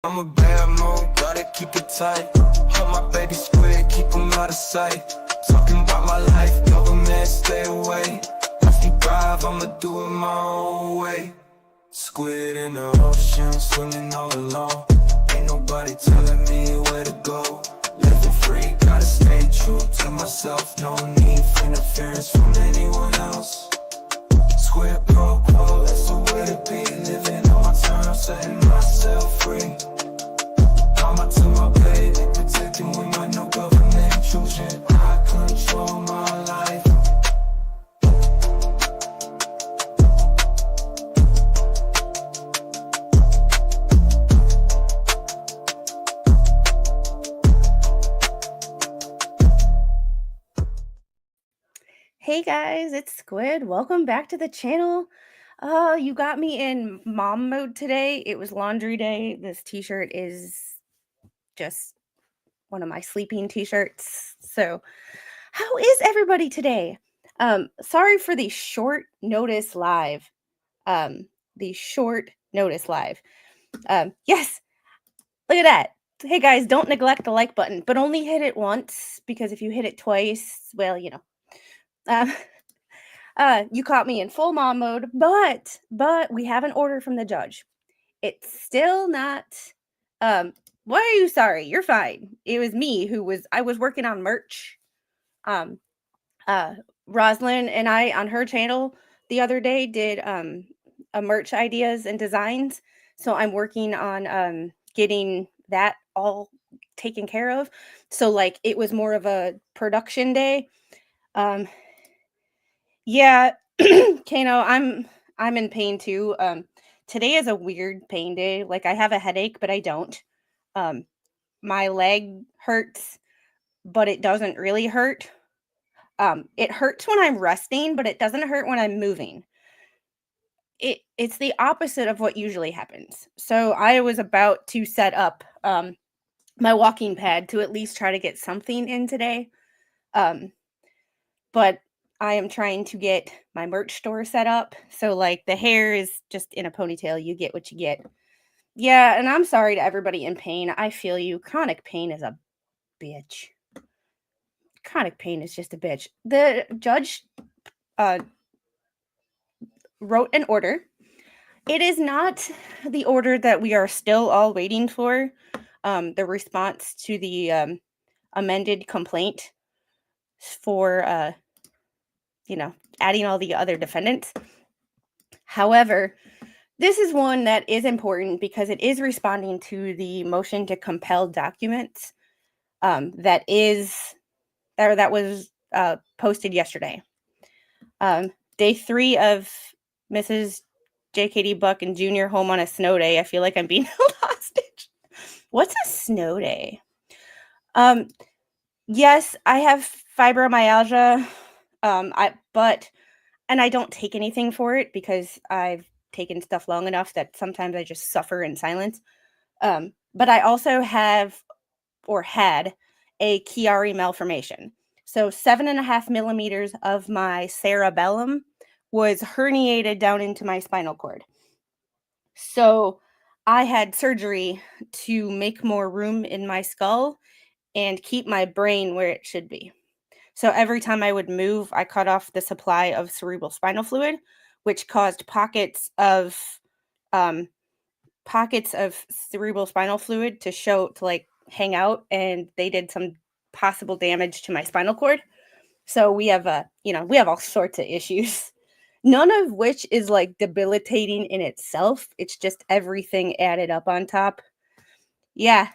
I'm a bad mode, gotta keep it tight. Hold my baby squid, keep him out of sight. Talking about my life, government, stay away. If you drive, I'ma do it my own way. Squid in the ocean, swimming all alone. Ain't nobody telling me where to go. Living free, gotta stay true to myself. No need for interference from anyone else. Squid pro quo, that's the way to be. Living on my terms, setting myself free. I'm up to my baby, protecting with my no government intrusion. I control my life. Hey guys, it's Squid. Welcome back to the channel. You got me in mom mode today. It was laundry day. This t-shirt is just one of my sleeping t-shirts. So, how is everybody today? Sorry for the short notice live. Yes, look at that. Hey guys, don't neglect the like button, but only hit it once because if you hit it twice, well, you know. You caught me in full mom mode, but we have an order from the judge. It's still not. Why are you sorry? You're fine. It was me I was working on merch. Roslyn and I on her channel the other day did a merch ideas and designs. So I'm working on getting that all taken care of. So like it was more of a production day. Yeah, Kano, I'm in pain too. Today is a weird pain day. Like I have a headache, but I don't. My leg hurts, but it doesn't really hurt. It hurts when I'm resting, but it doesn't hurt when I'm moving. It's the opposite of what usually happens. So I was about to set up my walking pad to at least try to get something in today. But I am trying to get my merch store set up. So like the hair is just in a ponytail. You get what you get. Yeah, and I'm sorry to everybody in pain. I feel you. Chronic pain is a bitch. Chronic pain is just a bitch. The judge wrote an order. It is not the order that we are still all waiting for. The response to the amended complaint for adding all the other defendants. However, this is one that is important because it is responding to the motion to compel documents that was posted yesterday. Day 3 of Mrs. JKD Buck and Jr. home on a snow day. I feel like I'm being held hostage. What's a snow day? Yes, I have fibromyalgia. And I don't take anything for it because I've taken stuff long enough that sometimes I just suffer in silence. But I also have or had a Chiari malformation. So 7.5 millimeters of my cerebellum was herniated down into my spinal cord. So I had surgery to make more room in my skull and keep my brain where it should be. So every time I would move, I cut off the supply of cerebral spinal fluid, which caused pockets of cerebral spinal fluid to hang out, and they did some possible damage to my spinal cord. So we have all sorts of issues, none of which is like debilitating in itself. It's just everything added up on top. Yeah.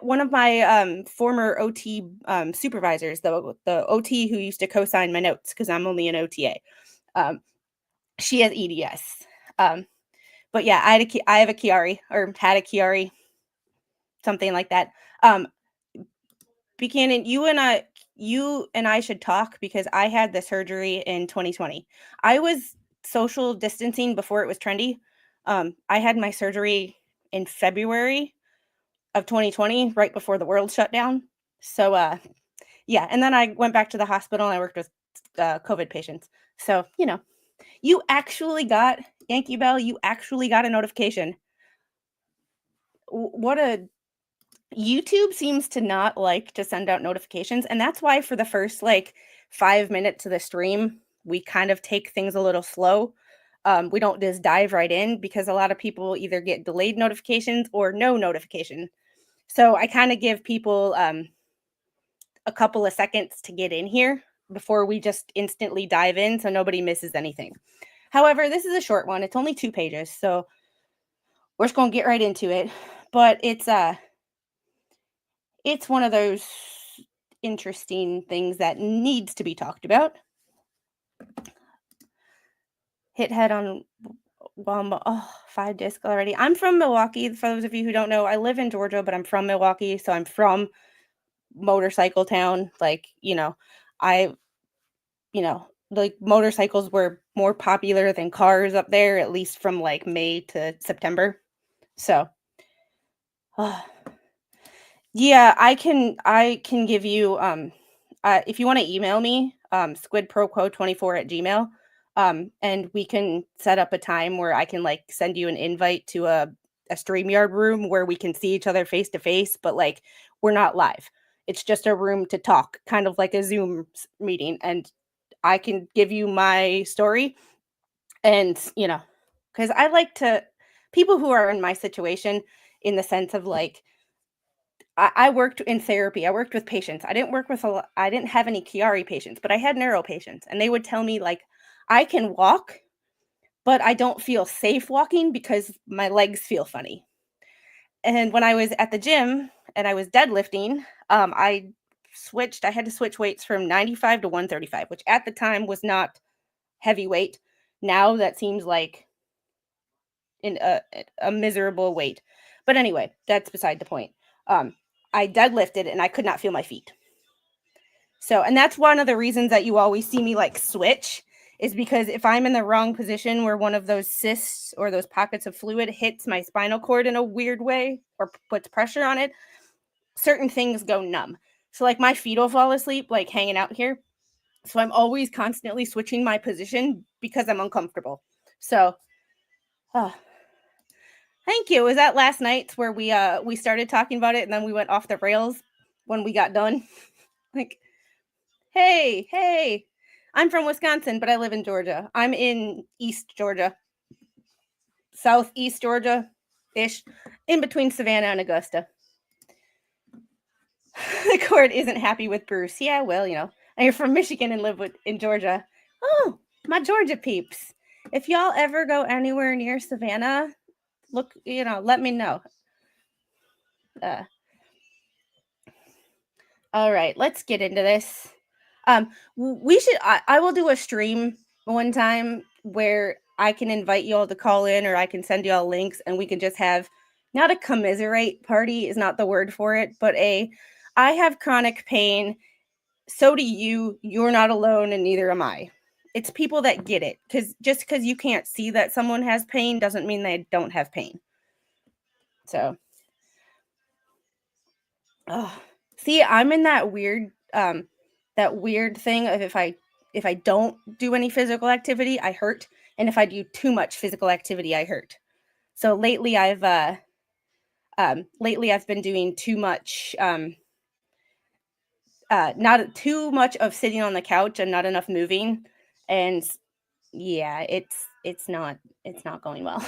One of my former OT supervisors, the OT who used to co-sign my notes because I'm only an OTA, she has EDS. But yeah, I have a Chiari, or had a Chiari, something like that. Buchanan, you and I should talk because I had the surgery in 2020. I was social distancing before it was trendy. I had my surgery in February of 2020, right before the world shut down. So, yeah. And then I went back to the hospital and I worked with COVID patients. So, you actually got, Yankee Bell, you actually got a notification. YouTube seems to not like to send out notifications, and that's why for the first like 5 minutes of the stream, we kind of take things a little slow. We don't just dive right in because a lot of people either get delayed notifications or no notification. So I kind of give people a couple of seconds to get in here before we just instantly dive in so nobody misses anything. However, this is a short one. It's only 2 pages, so we're just going to get right into it. But it's one of those interesting things that needs to be talked about. Hit head on 5 disc already. I'm from Milwaukee. For those of you who don't know, I live in Georgia, but I'm from Milwaukee, so I'm from motorcycle town. Like, like motorcycles were more popular than cars up there, at least from like May to September. So, yeah, I can give you if you want to email me, squidproquo24@gmail, and we can set up a time where I can like send you an invite to a StreamYard room where we can see each other face to face, but like we're not live. It's just a room to talk, kind of like a Zoom meeting, and I can give you my story, and because I like to people who are in my situation, in the sense of like I worked in therapy. I worked with patients. I didn't work with I didn't have any Chiari patients, but I had neuro patients, and they would tell me like I can walk, but I don't feel safe walking because my legs feel funny. And when I was at the gym and I was deadlifting, I switched. I had to switch weights from 95 to 135, which at the time was not heavy weight. Now that seems like in a miserable weight. But anyway, that's beside the point. I deadlifted and I could not feel my feet. So, and that's one of the reasons that you always see me like switch, is because if I'm in the wrong position where one of those cysts or those pockets of fluid hits my spinal cord in a weird way or puts pressure on it, certain things go numb. So like my feet will fall asleep, like hanging out here. So I'm always constantly switching my position because I'm uncomfortable. So, thank you. Was that last night where we started talking about it and then we went off the rails when we got done? Like, hey, I'm from Wisconsin, but I live in Georgia. I'm in East Georgia, Southeast Georgia-ish, in between Savannah and Augusta. The court isn't happy with Bruce. Yeah, well, you're from Michigan and live in Georgia. Oh, my Georgia peeps. If y'all ever go anywhere near Savannah, look, let me know. All right, let's get into this. We should. I will do a stream one time where I can invite you all to call in, or I can send you all links, and we can just have not a commiserate party is not the word for it, but I have chronic pain. So do you. You're not alone, and neither am I. It's people that get it, because just because you can't see that someone has pain doesn't mean they don't have pain. So, see, I'm in that weird thing of if I don't do any physical activity, I hurt, and if I do too much physical activity, I hurt. So lately I've been doing too much not too much of sitting on the couch and not enough moving, and yeah, it's not going well.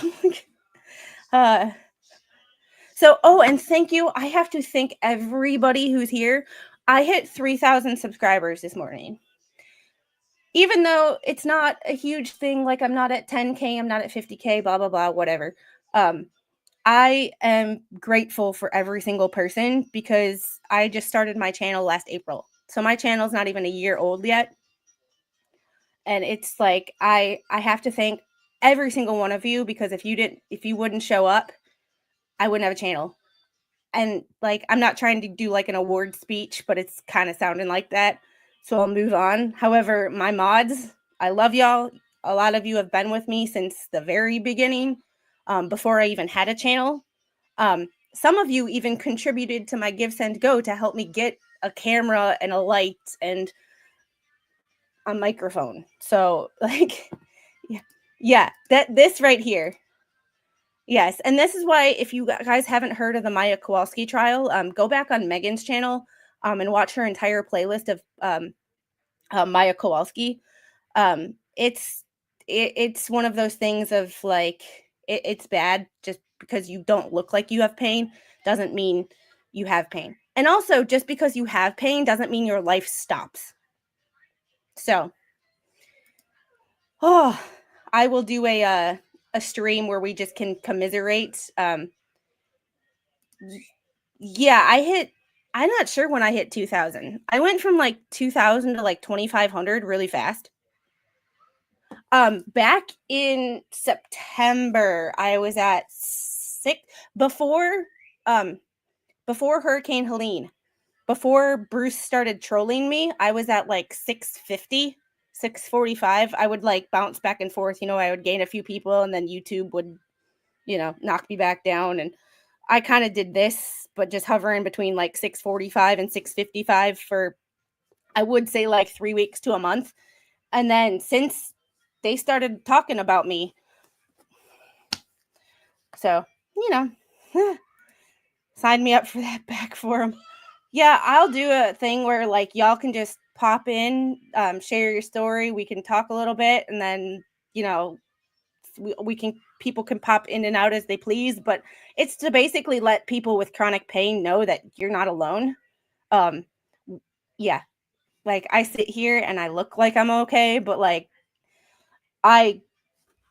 So, and thank you. I have to thank everybody who's here. I hit 3,000 subscribers this morning. Even though it's not a huge thing, like I'm not at 10K, I'm not at 50K, blah, blah, blah, whatever. I am grateful for every single person because I just started my channel last April. So my channel's not even a year old yet. And it's like, I have to thank every single one of you, because if you wouldn't show up, I wouldn't have a channel. And like, I'm not trying to do like an award speech, but it's kind of sounding like that. So I'll move on. However, my mods, I love y'all. A lot of you have been with me since the very beginning, before I even had a channel. Some of you even contributed to my Give, Send, Go to help me get a camera and a light and a microphone. So like, yeah, this right here. Yes, and this is why if you guys haven't heard of the Maya Kowalski trial, go back on Megan's channel and watch her entire playlist of Maya Kowalski. It's it's one of those things of like it's bad just because you don't look like you have pain doesn't mean you have pain. And also just because you have pain doesn't mean your life stops. So, oh, I will do a stream where we just can commiserate. Yeah, I'm not sure when I hit 2000. I went from like 2000 to like 2500 really fast. Back in September, I was at 6 before before Hurricane Helene. Before Bruce started trolling me, I was at like 650, 645. I would like bounce back and forth, I would gain a few people and then YouTube would, knock me back down, and I kind of did this, but just hovering between like 645 and 655 for, I would say, like 3 weeks to a month. And then since they started talking about me, so, sign me up for that back forum. Yeah, I'll do a thing where like y'all can just pop in, share your story. We can talk a little bit, and then, people can pop in and out as they please, but it's to basically let people with chronic pain know that you're not alone. Um, yeah, like I sit here and I look like I'm okay, but like I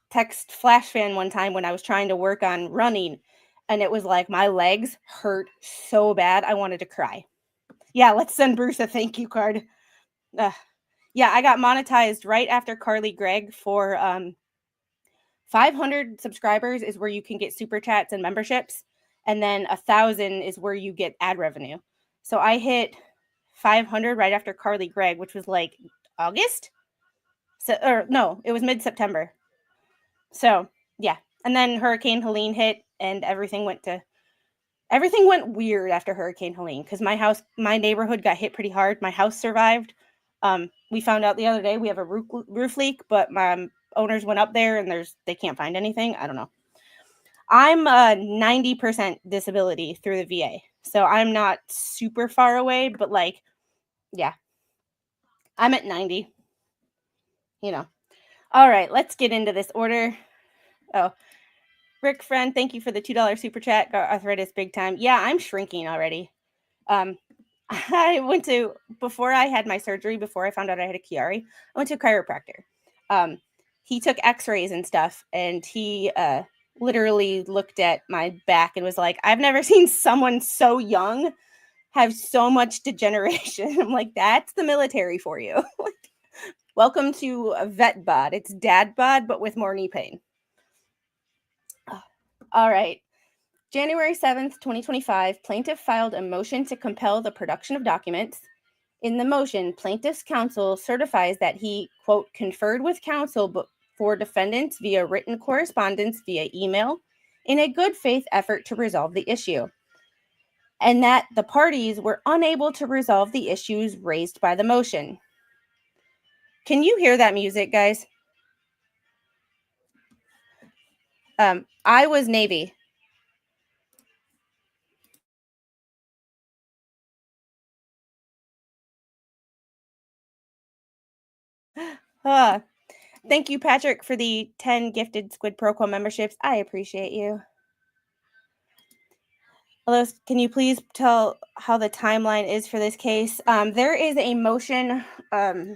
text Flash Fan one time when I was trying to work on running, and it was like my legs hurt so bad I wanted to cry. Yeah, let's send Bruce a thank you card. Yeah, I got monetized right after Carly Gregg for 500 subscribers is where you can get super chats and memberships, and then 1,000 is where you get ad revenue. So I hit 500 right after Carly Gregg, which was like August. So, or no, it was mid-September. So yeah, and then Hurricane Helene hit, and everything went weird after Hurricane Helene because my neighborhood got hit pretty hard. My house survived. We found out the other day we have a roof leak, but my owners went up there and they can't find anything. I don't know. I'm 90% disability through the VA, so I'm not super far away, but like, yeah, I'm at 90. All right, let's get into this order. Oh, Rick friend, thank you for the $2 super chat. Got arthritis big time. Yeah, I'm shrinking already. I went to, before I had my surgery, before I found out I had a Chiari, I went to a chiropractor. He took x-rays and stuff, and he literally looked at my back and was like, I've never seen someone so young have so much degeneration. I'm like, that's the military for you. Welcome to a vet bod. It's dad bod, but with more knee pain. All right. January 7th, 2025, plaintiff filed a motion to compel the production of documents. In the motion, plaintiff's counsel certifies that he, quote, conferred with counsel for defendants via written correspondence via email in a good faith effort to resolve the issue, and that the parties were unable to resolve the issues raised by the motion. Can you hear that music, guys? I was Navy. Thank you, Patrick, for the 10 gifted Squid Pro memberships. I appreciate you. Hello, can you please tell how the timeline is for this case? There is a motion. Are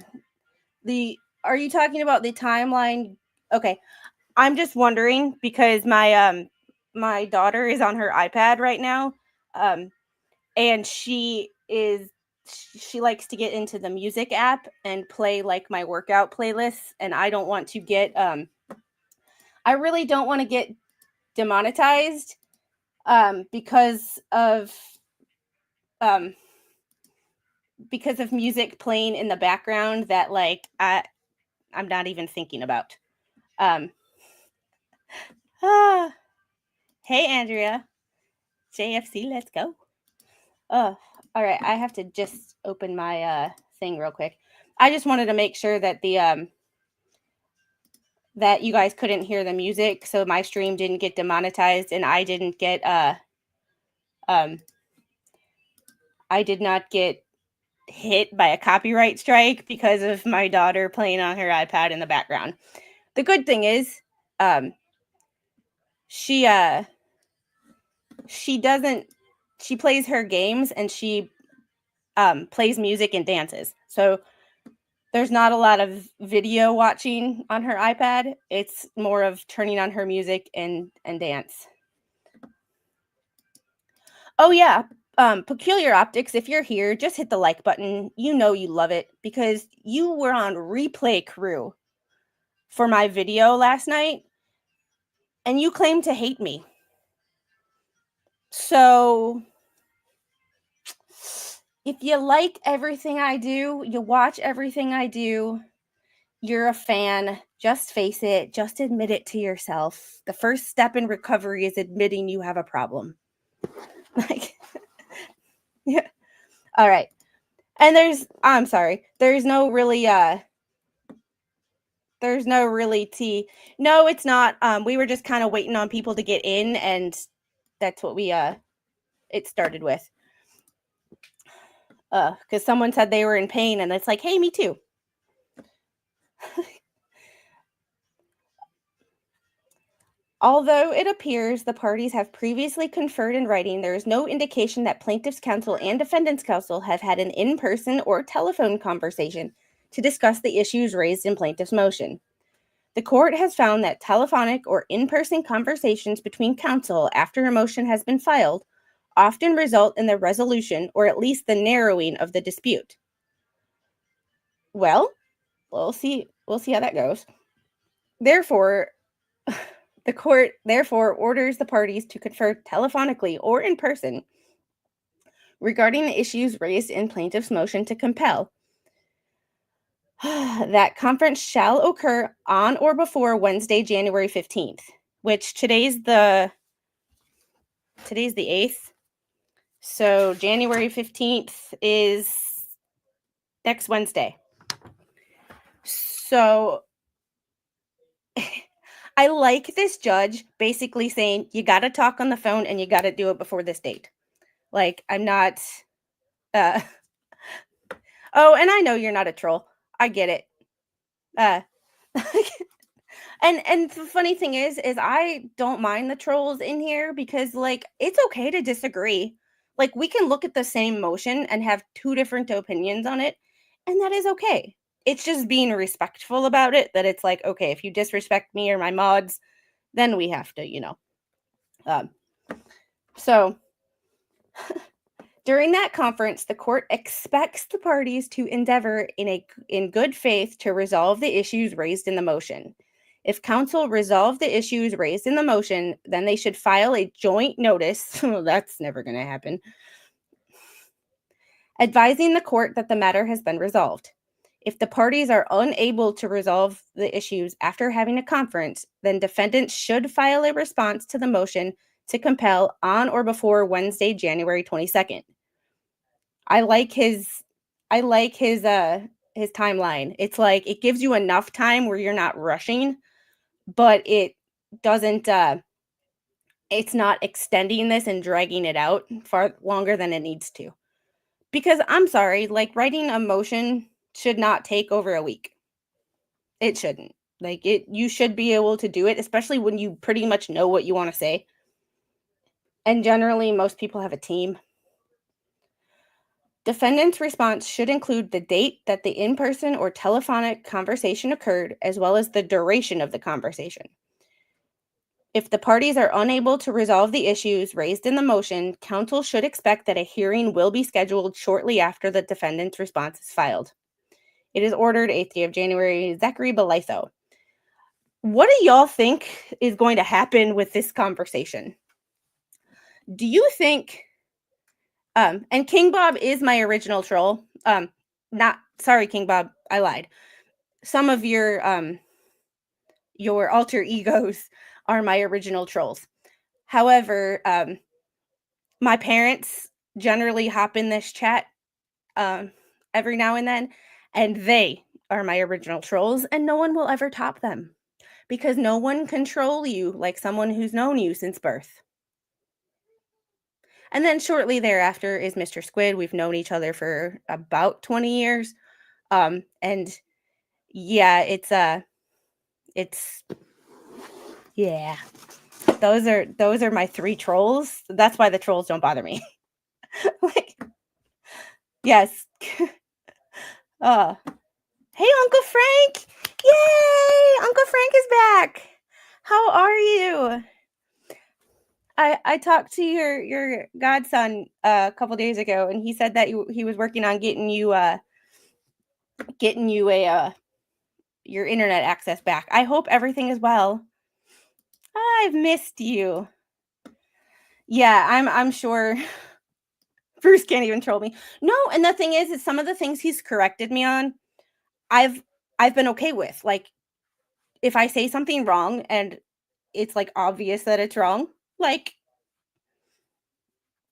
you talking about the timeline? Okay, I'm just wondering because my daughter is on her iPad right now, and she likes to get into the music app and play like my workout playlists, and I don't want to get I really don't want to get demonetized because of music playing in the background that like I'm not even thinking about. Hey Andrea, JFC, let's go. Oh, all right. I have to just open my thing real quick. I just wanted to make sure that the that you guys couldn't hear the music, so my stream didn't get demonetized, and I didn't get I did not get hit by a copyright strike because of my daughter playing on her iPad in the background. The good thing is, she plays her games, and she plays music and dances. So there's not a lot of video watching on her iPad. It's more of turning on her music and dance. Oh yeah, Peculiar Optics, if you're here, just hit the like button. You know you love it because you were on replay crew for my video last night, and you claim to hate me. So if you like everything I do, you watch everything I do, you're a fan, just face it, just admit it to yourself. The first step in recovery is admitting you have a problem. Like, yeah. All right. And I'm sorry, there's no really tea. No, it's not. We were just kind of waiting on people to get in, and that's what it started with. Because someone said they were in pain, and it's like, hey, me too. Although it appears the parties have previously conferred in writing, there is no indication that plaintiff's counsel and defendant's counsel have had an in-person or telephone conversation to discuss the issues raised in plaintiff's motion. The court has found that telephonic or in-person conversations between counsel after a motion has been filed often result in the resolution or at least the narrowing of the dispute. Well, we'll see how that goes. Therefore, the court orders the parties to confer telephonically or in person regarding the issues raised in plaintiff's motion to compel. That conference shall occur on or before Wednesday, January 15th, which today's the 8th. So January 15th is next Wednesday. So I like this judge basically saying you got to talk on the phone and you got to do it before this date. Like, I'm not oh, and I know you're not a troll. I get it. And the funny thing is I don't mind the trolls in here because, like, it's okay to disagree. Like, we can look at the same motion and have two different opinions on it, and that is okay. It's just being respectful about it, that it's like, okay, if you disrespect me or my mods, then we have to, so during that conference, the court expects the parties to endeavor in good faith to resolve the issues raised in the motion. If counsel resolve the issues raised in the motion, then they should file a joint notice. That's never going to happen. Advising the court that the matter has been resolved. If the parties are unable to resolve the issues after having a conference, then defendants should file a response to the motion to compel on or before Wednesday, January 22nd. I like his timeline. It's like it gives you enough time where you're not rushing, but it doesn't it's not extending this and dragging it out far longer than it needs to. Because I'm sorry, like, writing a motion should not take over a week. It shouldn't. Like, you should be able to do it, especially when you pretty much know what you want to say. And generally, most people have a team. Defendant's response should include the date that the in-person or telephonic conversation occurred, as well as the duration of the conversation. If the parties are unable to resolve the issues raised in the motion, counsel should expect that a hearing will be scheduled shortly after the defendant's response is filed. It is ordered 8th day of January, Zachary Bolitho. What do y'all think is going to happen with this conversation? Do you think, and King Bob is my original troll. Sorry, King Bob, I lied. Some of your alter egos are my original trolls. However, my parents generally hop in this chat every now and then, and they are my original trolls, and no one will ever top them. because no one control you like someone who's known you since birth. And then shortly thereafter is Mr. Squid. We've known each other for about 20 years. And yeah, it's yeah. Those are my 3 trolls. That's why the trolls don't bother me. Like, yes. uh Hey, Uncle Frank. Yay! Uncle Frank is back. How are you? I talked to your godson a couple days ago, and he said that he was working on getting you a your internet access back. I hope everything is well. I've missed you. Yeah, I'm sure Bruce can't even troll me. No, and the thing is some of the things he's corrected me on, I've I've been okay with. Like, if I say something wrong and it's like obvious that it's wrong, like,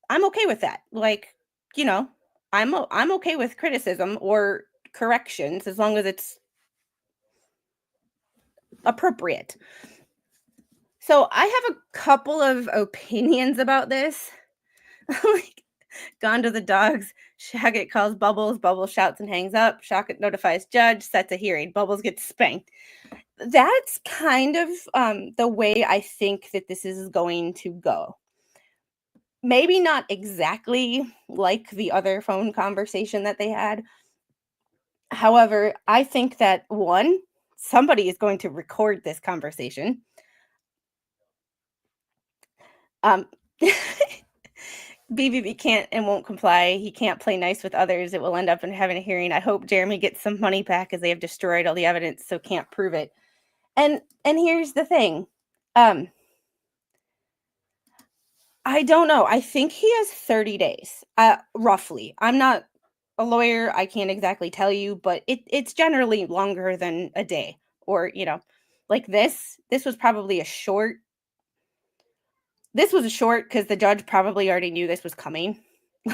I'm okay with that. Like, you know, I'm okay with criticism or corrections as long as it's appropriate. So I have a couple of opinions about this. Like, gone to the dogs. Shagget calls Bubbles. Bubbles shouts and hangs up. Shagget notifies judge. Sets a hearing. Bubbles gets spanked. That's kind of the way I think that this is going to go. Maybe not exactly like the other phone conversation that they had. However, I think that one, somebody is going to record this conversation. BBB can't and won't comply. He can't play nice with others. It will end up in having a hearing. I hope Jeremy gets some money back as they have destroyed all the evidence, so can't prove it. And here's the thing. I don't know. I think he has 30 days, roughly. I'm not a lawyer. I can't exactly tell you, but it's generally longer than a day. Or, like this was probably a short. This was a short because the judge probably already knew this was coming.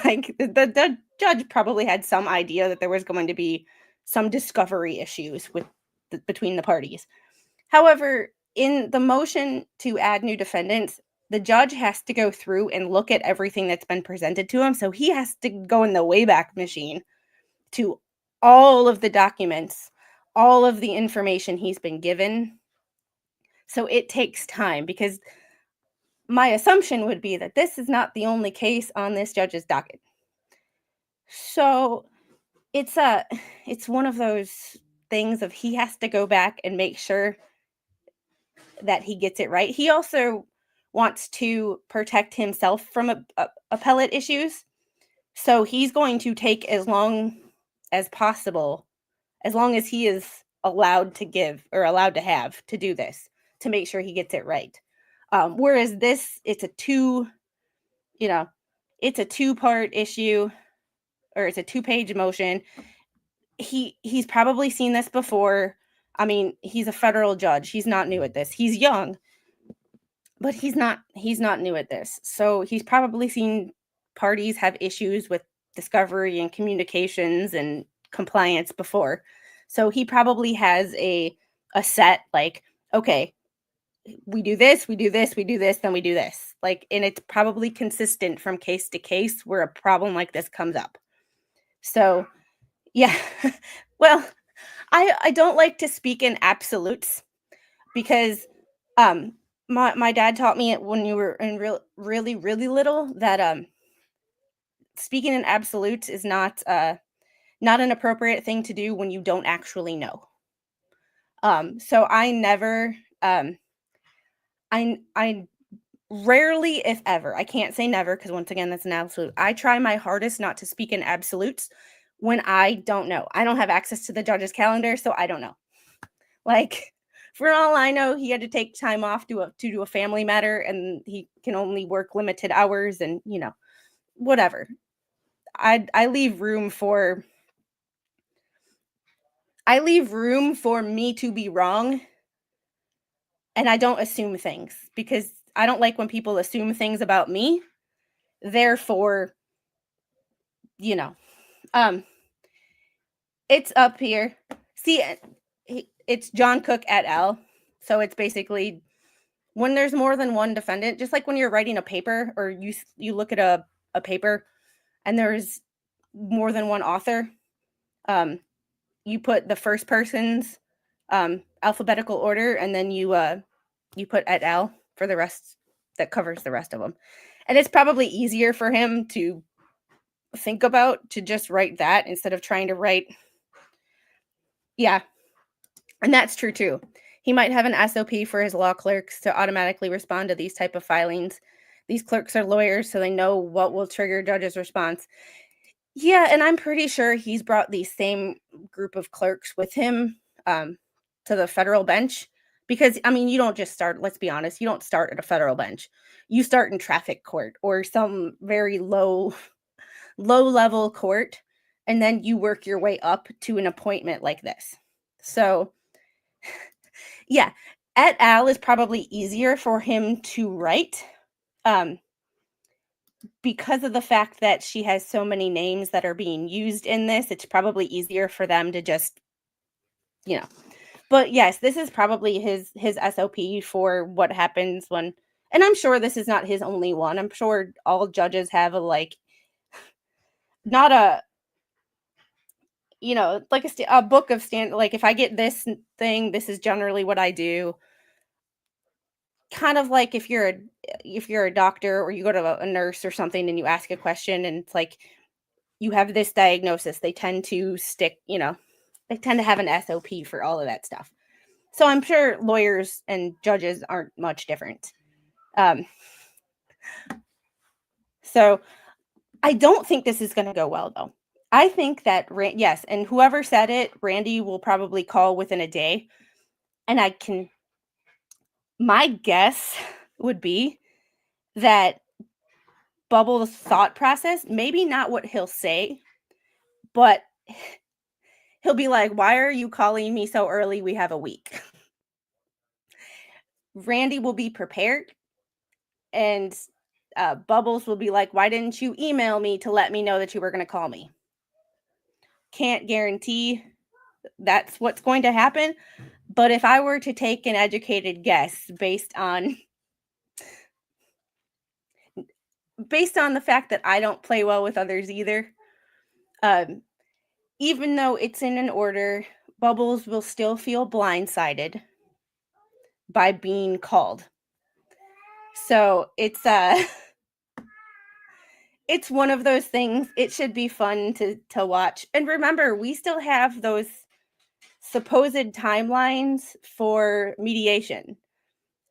Like, the judge probably had some idea that there was going to be some discovery issues between the parties. However, in the motion to add new defendants, the judge has to go through and look at everything that's been presented to him. So he has to go in the Wayback Machine to all of the documents, all of the information he's been given. So it takes time, because my assumption would be that this is not the only case on this judge's docket. So it's one of those things of he has to go back and make sure that he gets it right. He also wants to protect himself from appellate issues. So he's going to take as long as possible, as long as he is allowed to give or allowed to have to do this, to make sure he gets it right. Whereas this, it's a two-part issue, or it's a 2-page motion. He's probably seen this before. I mean, he's a federal judge. He's not new at this. He's young, but he's not new at this. So he's probably seen parties have issues with discovery and communications and compliance before. So he probably has a set, like, okay, we do this, we do this, we do this, then we do this. Like, and it's probably consistent from case to case where a problem like this comes up. So, yeah. Well, I don't like to speak in absolutes, because my dad taught me it when you were in really, really little, that speaking in absolutes is not an appropriate thing to do when you don't actually know. So I never I rarely, if ever, I can't say never, because once again, that's an absolute. I try my hardest not to speak in absolutes when I don't know. I don't have access to the judge's calendar, so I don't know. Like, for all I know, he had to take time off to do a family matter, and he can only work limited hours, and whatever. I leave room for me to be wrong, and I don't assume things, because I don't like when people assume things about me. Therefore, it's up here. See, it's John Cook et al. So it's basically when there's more than one defendant, just like when you're writing a paper or you look at a paper and there's more than one author, you put the first person's alphabetical order, and then you put et al. For the rest that covers the rest of them. And it's probably easier for him to think about to just write that instead of trying to write. Yeah, and that's true too. He might have an SOP for his law clerks to automatically respond to these type of filings. These clerks are lawyers, so they know what will trigger judge's response. Yeah, and I'm pretty sure he's brought the same group of clerks with him to the federal bench because, I mean, you don't just start, let's be honest, you don't start at a federal bench. You start in traffic court or some very low level court, and then you work your way up to an appointment like this. So, yeah, et al. Is probably easier for him to write because of the fact that she has so many names that are being used in this. It's probably easier for them to just, But yes, this is probably his SOP for what happens when, and I'm sure this is not his only one. I'm sure all judges have a not a like a book of like if I get this thing, this is generally what I do. Kind of like if you're a doctor or you go to a nurse or something and you ask a question and it's like you have this diagnosis, they tend to stick, they tend to have an SOP for all of that stuff. So I'm sure lawyers and judges aren't much different. So I don't think this is going to go well, though. I think that, yes, and whoever said it, Randy will probably call within a day. And my guess would be that Bubble's thought process, maybe not what he'll say, but he'll be like, why are you calling me so early? We have a week. Randy will be prepared, and Bubbles will be like, why didn't you email me to let me know that you were going to call me? Can't guarantee that's what's going to happen. But if I were to take an educated guess based on the fact that I don't play well with others either, even though it's in an order, Bubbles will still feel blindsided by being called. So it's it's one of those things. It should be fun to watch. And remember, we still have those supposed timelines for mediation.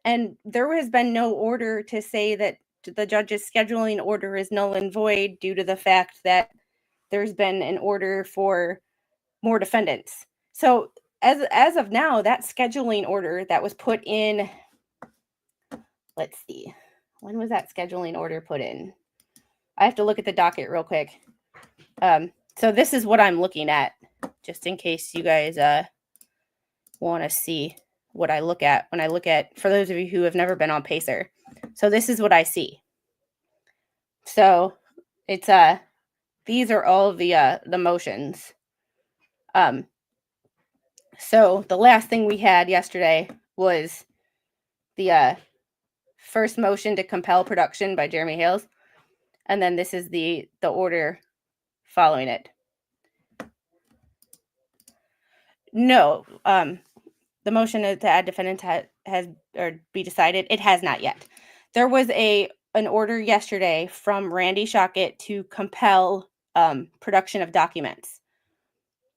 And there has been no order to say that the judge's scheduling order is null and void due to the fact that there's been an order for more defendants. So as of now, that scheduling order that was put in, let's see, when was that scheduling order put in? I have to look at the docket real quick. So this is what I'm looking at, just in case you guys want to see what I look at when I look at, for those of you who have never been on Pacer. So this is what I see. So it's these are all of the motions. So the last thing we had yesterday was the first motion to compel production by Jeremy Hales. And then this is the order following it. No, the motion to add defendants has or be decided. It has not yet. There was an order yesterday from Randy Shockett to compel production of documents.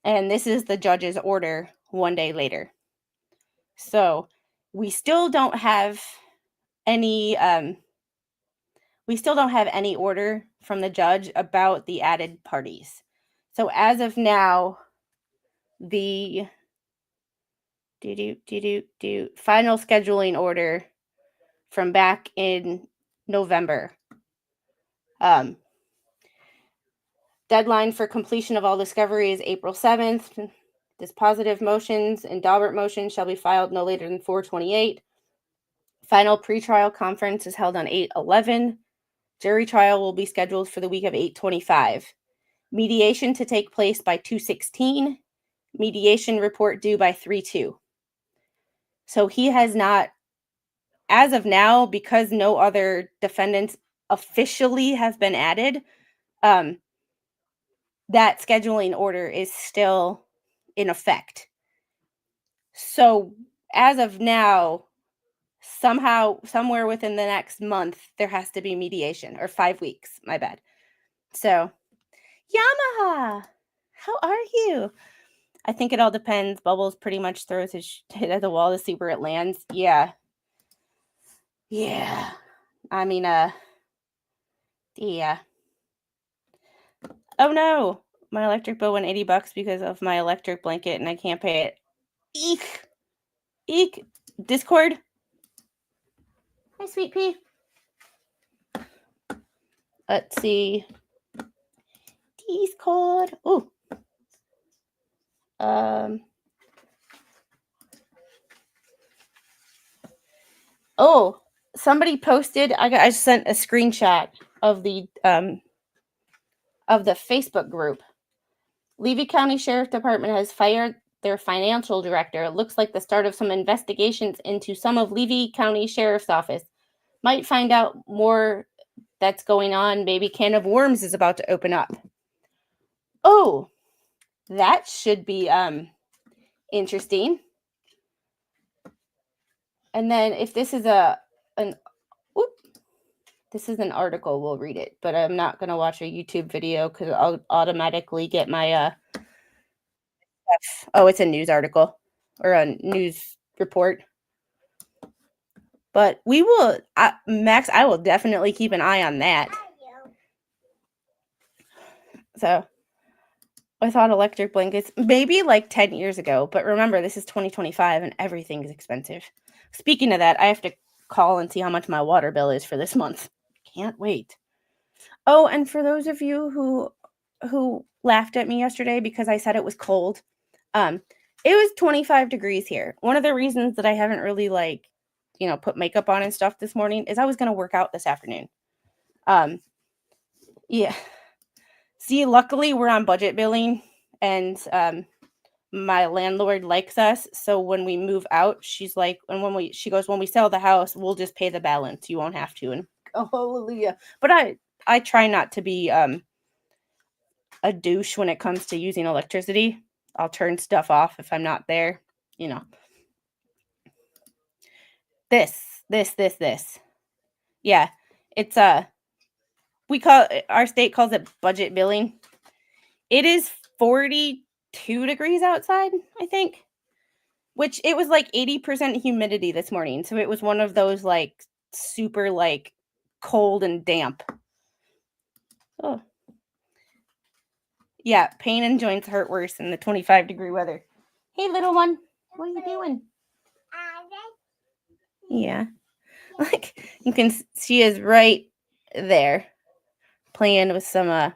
And this is the judge's order one day later. So we still don't have any order from the judge about the added parties. So as of now, the final scheduling order from back in November. Deadline for completion of all discovery is April 7th. Dispositive motions and Daubert motions shall be filed no later than 4/28. Final pretrial conference is held on 8/11. Jury trial will be scheduled for the week of 8/25. Mediation to take place by 2/16. Mediation report due by 3/2. So he has not, as of now, because no other defendants officially have been added, that scheduling order is still in effect. So as of now, somehow, somewhere within the next month, there has to be mediation, or 5 weeks, my bad. So, Yamaha, how are you? I think it all depends. Bubbles pretty much throws his shit at the wall to see where it lands. Yeah. Yeah. I mean, yeah. Oh no. My electric bill went $80 because of my electric blanket and I can't pay it. Eek. Eek. Discord. Hi, sweet pea. Let's see. Discord. Ooh. Oh, somebody posted. I sent a screenshot of the Facebook group. Levy County Sheriff Department has fired their financial director. It looks like the start of some investigations into some of Levy County Sheriff's Office. Might find out more that's going on. Maybe can of worms is about to open up. Oh, that should be interesting. And then if this is this is an article, we'll read it, but I'm not going to watch a YouTube video because I'll automatically get my oh, it's a news article or a news report. But we will, Max, I will definitely keep an eye on that. So I thought electric blankets, maybe like 10 years ago, but remember, this is 2025 and everything is expensive. Speaking of that, I have to call and see how much my water bill is for this month. Can't wait. Oh, and for those of you who laughed at me yesterday because I said it was cold, it was 25 degrees here. One of the reasons that I haven't really put makeup on and stuff this morning is I was going to work out this afternoon. Yeah. See, luckily we're on budget billing and my landlord likes us. So when we move out, she's like, and she goes, when we sell the house, we'll just pay the balance. You won't have to. And oh, hallelujah. But I try not to be a douche when it comes to using electricity. I'll turn stuff off if I'm not there, This. Yeah. It's our state calls it budget billing. It is 42 degrees outside, I think. Which it was like 80% humidity this morning. So it was one of those like super like cold and damp. Oh. Yeah, pain and joints hurt worse in the 25-degree weather. Hey, little one, what are you doing? Yeah. Like you can, she is right there playing with some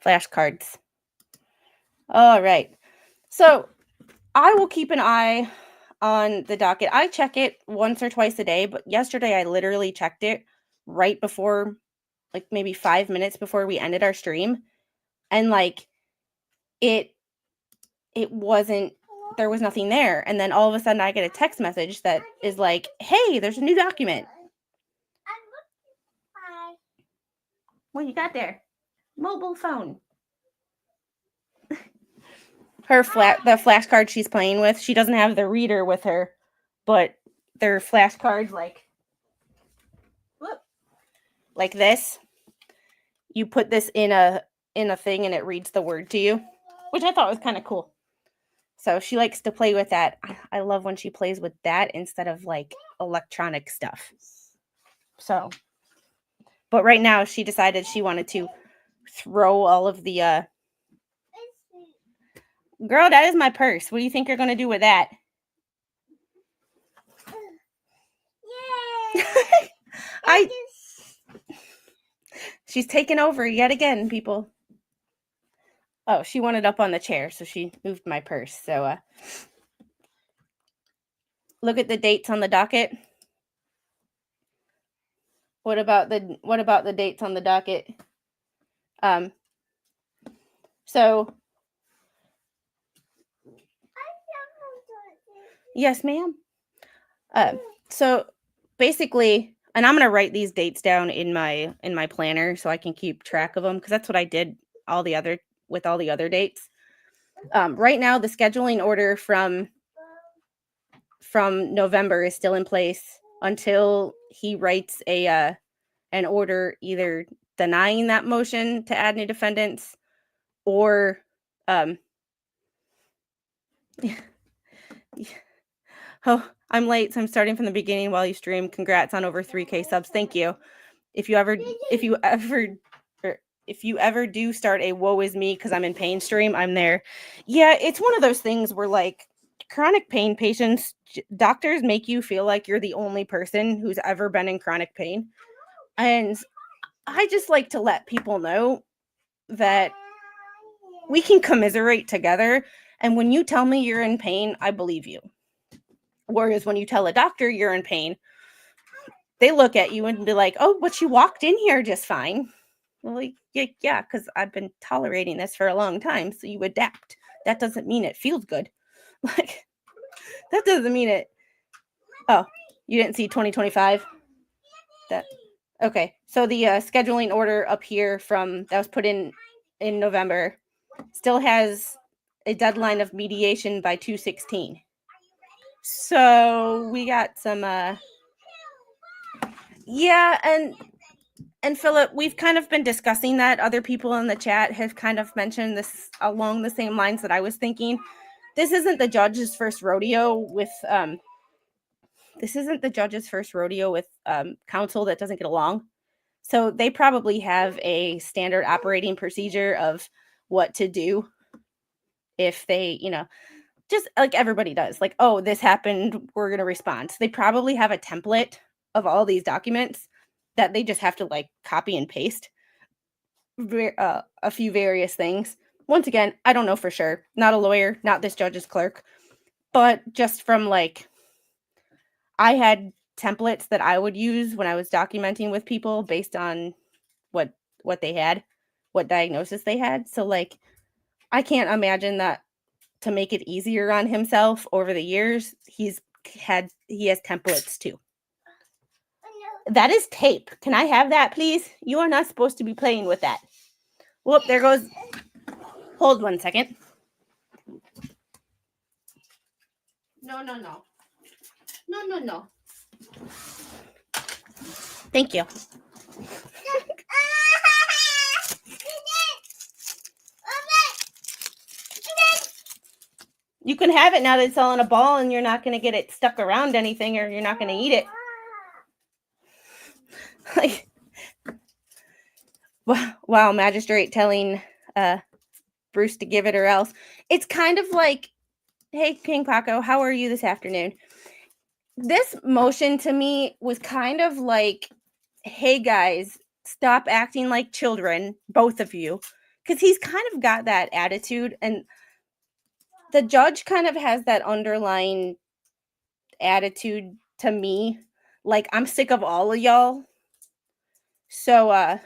flashcards. All right. So I will keep an eye on the docket. I check it once or twice a day, but yesterday I literally checked it right before, like maybe 5 minutes before we ended our stream. And like it wasn't, there was nothing there. And then all of a sudden I get a text message that is like, hey, there's a new document. What you got there? Mobile phone. The flashcard she's playing with, she doesn't have the reader with her, but they're flashcards like this. You put this in a thing and it reads the word to you, which I thought was kind of cool. So she likes to play with that. I love when she plays with that instead of like electronic stuff. So, but right now she decided she wanted to throw all of the girl, that is my purse. What do you think you're going to do with that? She's taken over yet again, people. Oh, she wanted up on the chair, so she moved my purse. So look at the dates on the docket. What about the dates on the docket? So Yes, ma'am. So basically, and I'm gonna write these dates down in my planner so I can keep track of them because that's what I did all the other with all the other dates. Right now, the scheduling order from November is still in place until he writes an order either denying that motion to add new defendants or um oh, I'm late, so I'm starting from the beginning while you stream. Congrats on over 3K subs. Thank you. If you ever or if you ever do start a woe is me because I'm in pain stream, I'm there. Yeah, it's one of those things where like chronic pain patients, doctors make you feel like you're the only person who's ever been in chronic pain. And I just like to let people know that we can commiserate together. And when you tell me you're in pain, I believe you. Whereas when you tell a doctor you're in pain, they look at you and be like, oh, but you walked in here just fine. Well, yeah, because I've been tolerating this for a long time. So you adapt. That doesn't mean it feels good. Like, that doesn't mean it. Oh, you didn't see 2025? That okay. So the scheduling order up here from that was put in November still has a deadline of mediation by 2/16. So we got some yeah, and Philip, we've kind of been discussing that. Other people in the chat have kind of mentioned this along the same lines that I was thinking. This isn't the judge's first rodeo with counsel that doesn't get along. So they probably have a standard operating procedure of what to do if they, just like everybody does. Like, oh, this happened, we're going to respond. So they probably have a template of all these documents that they just have to like copy and paste a few various things. Once again, I don't know for sure. Not a lawyer, not this judge's clerk, but just from like, I had templates that I would use when I was documenting with people based on what they had, what diagnosis they had. So like, I can't imagine that to make it easier on himself over the years, he has templates too. That is tape. Can I have that, please? You are not supposed to be playing with that. Whoop, there goes. Hold 1 second. No. Thank you. You can have it now that it's all in a ball and you're not going to get it stuck around anything or you're not going to eat it. Like, wow, magistrate telling Bruce to give it or else. It's kind of like, hey, King Paco, how are you this afternoon? This motion to me was kind of like, hey, guys, stop acting like children, both of you. Because he's kind of got that attitude. And the judge kind of has that underlying attitude to me. Like, I'm sick of all of y'all. So, bye,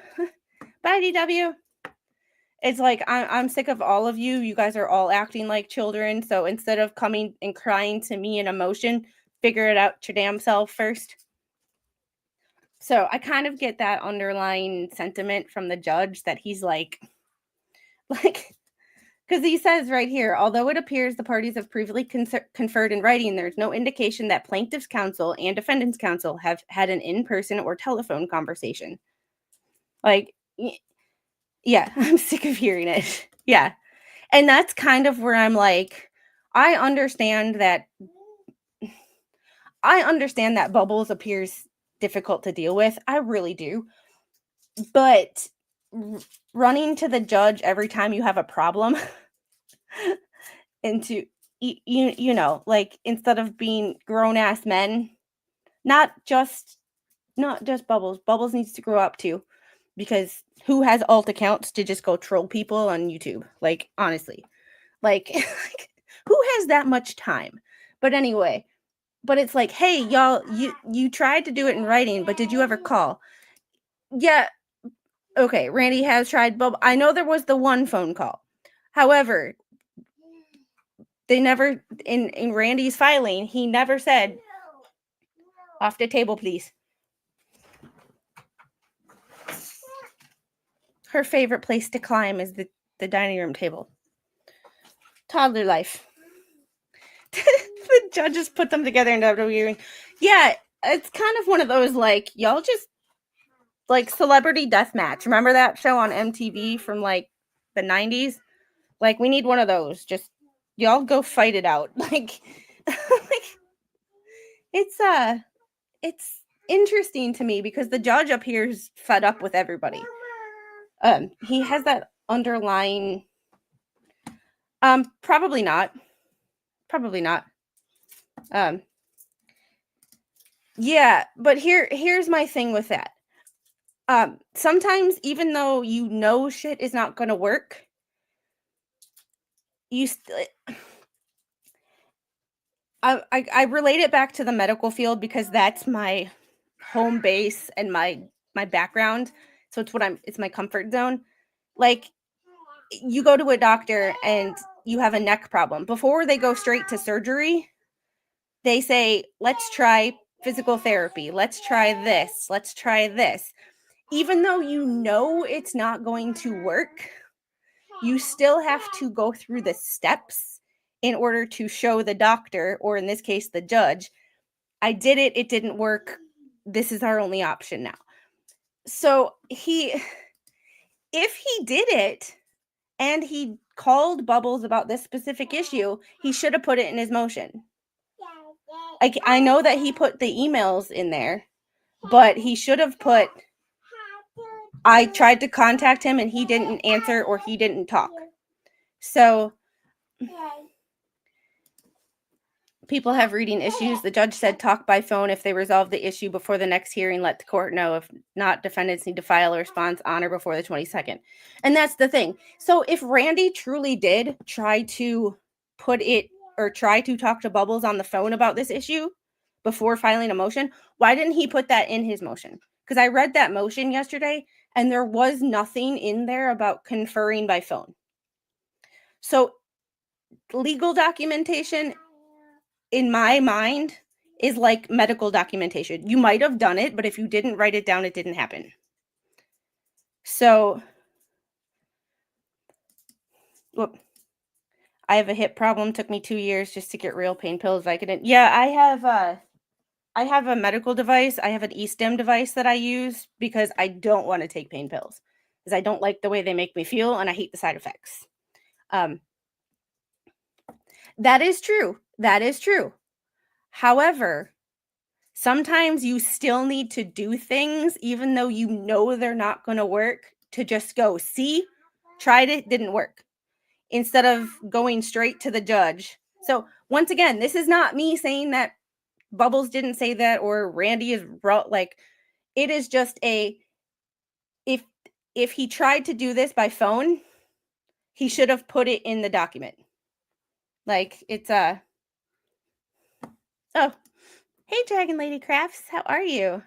DW. It's like, I'm sick of all of you. You guys are all acting like children. So instead of coming and crying to me in emotion, figure it out your damn self first. So I kind of get that underlying sentiment from the judge that he's like, because he says right here, although it appears the parties have previously conferred in writing, there's no indication that plaintiff's counsel and defendant's counsel have had an in-person or telephone conversation. Like, yeah, I'm sick of hearing it. Yeah. And that's kind of where I'm like, I understand that Bubbles appears difficult to deal with. I really do. But running to the judge every time you have a problem into like, instead of being grown-ass men, not just Bubbles needs to grow up too, because who has alt accounts to just go troll people on YouTube? Like, honestly, like who has that much time? But anyway, but it's like, hey, y'all, you tried to do it in writing, but did you ever call? Yeah, okay, Randy has tried, but I know there was the one phone call. However, They never, in Randy's filing, he never said, off the table, please. Her favorite place to climb is the dining room table. Toddler life. The judges put them together in WWE. Yeah, it's kind of one of those, like, y'all just, like, Celebrity Deathmatch. Remember that show on MTV from, like, the 90s? Like, we need one of those. Just, y'all go fight it out. Like, it's interesting to me because the judge up here is fed up with everybody. He has that underlying, probably not. Yeah, but here's my thing with that. Sometimes even though you know shit is not going to work, I relate it back to the medical field because that's my home base and my background. So it's my comfort zone. Like, you go to a doctor and you have a neck problem. Before they go straight to surgery, they say, let's try physical therapy. Let's try this. Let's try this. Even though you know it's not going to work, you still have to go through the steps in order to show the doctor, or in this case, the judge, I did it. It didn't work. This is our only option now. So if he did it and he called Bubbles about this specific issue, he should have put it in his motion. I know that he put the emails in there, but he should have put, I tried to contact him and he didn't answer or he didn't talk. So people have reading issues. The judge said talk by phone if they resolve the issue before the next hearing. Let the court know. If not, defendants need to file a response on or before the 22nd. And that's the thing. So if Randy truly did try to put it or try to talk to Bubbles on the phone about this issue before filing a motion, why didn't he put that in his motion? Because I read that motion yesterday and there was nothing in there about conferring by phone. So legal documentation, in my mind, is like medical documentation. You might have done it, but if you didn't write it down, it didn't happen. So, whoop. I have a hip problem. Took me 2 years just to get real pain pills. Vicodin. Yeah, I have a medical device. I have an e-stim device that I use because I don't want to take pain pills because I don't like the way they make me feel and I hate the side effects. That is true. That is true. However, sometimes you still need to do things even though you know they're not going to work, to just go, see, tried it, didn't work, instead of going straight to the judge. So once again, this is not me saying that Bubbles didn't say that or Randy is wrong. Like, it is just if he tried to do this by phone, he should have put it in the document. Like, it's oh, hey, Dragon Lady Crafts, how are you?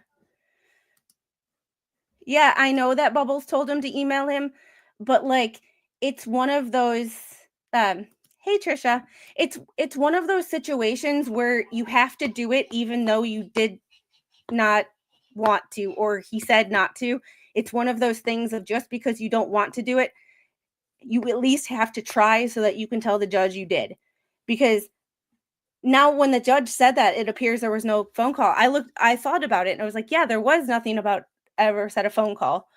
Yeah, I know that Bubbles told him to email him, but like, it's one of those hey Trisha, it's one of those situations where you have to do it even though you did not want to, or he said not to. It's one of those things of just because you don't want to do it, you at least have to try so that you can tell the judge you did. Because now when the judge said that, it appears there was no phone call. I thought about it and I was like, yeah, there was nothing about ever said a phone call.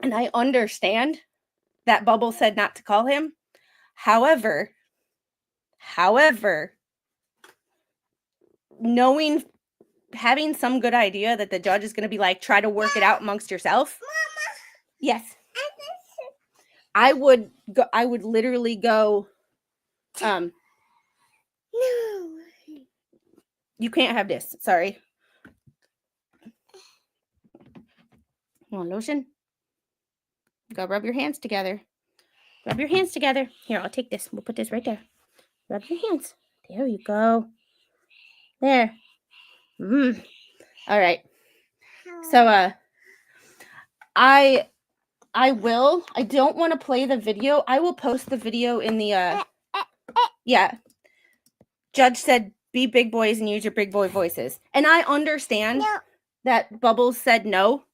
And I understand that Bubble said not to call him. However, having some good idea that the judge is going to be like, try to work it out amongst yourself. Mama. Yes. I would literally go, no. You can't have this. Sorry. You want lotion? Go rub your hands together. Rub your hands together. Here, I'll take this. We'll put this right there. Rub your hands. There you go. There. All right. So, I don't want to play the video. I will post the video in the, yeah. Judge said, be big boys and use your big boy voices. And I understand that Bubbles said no,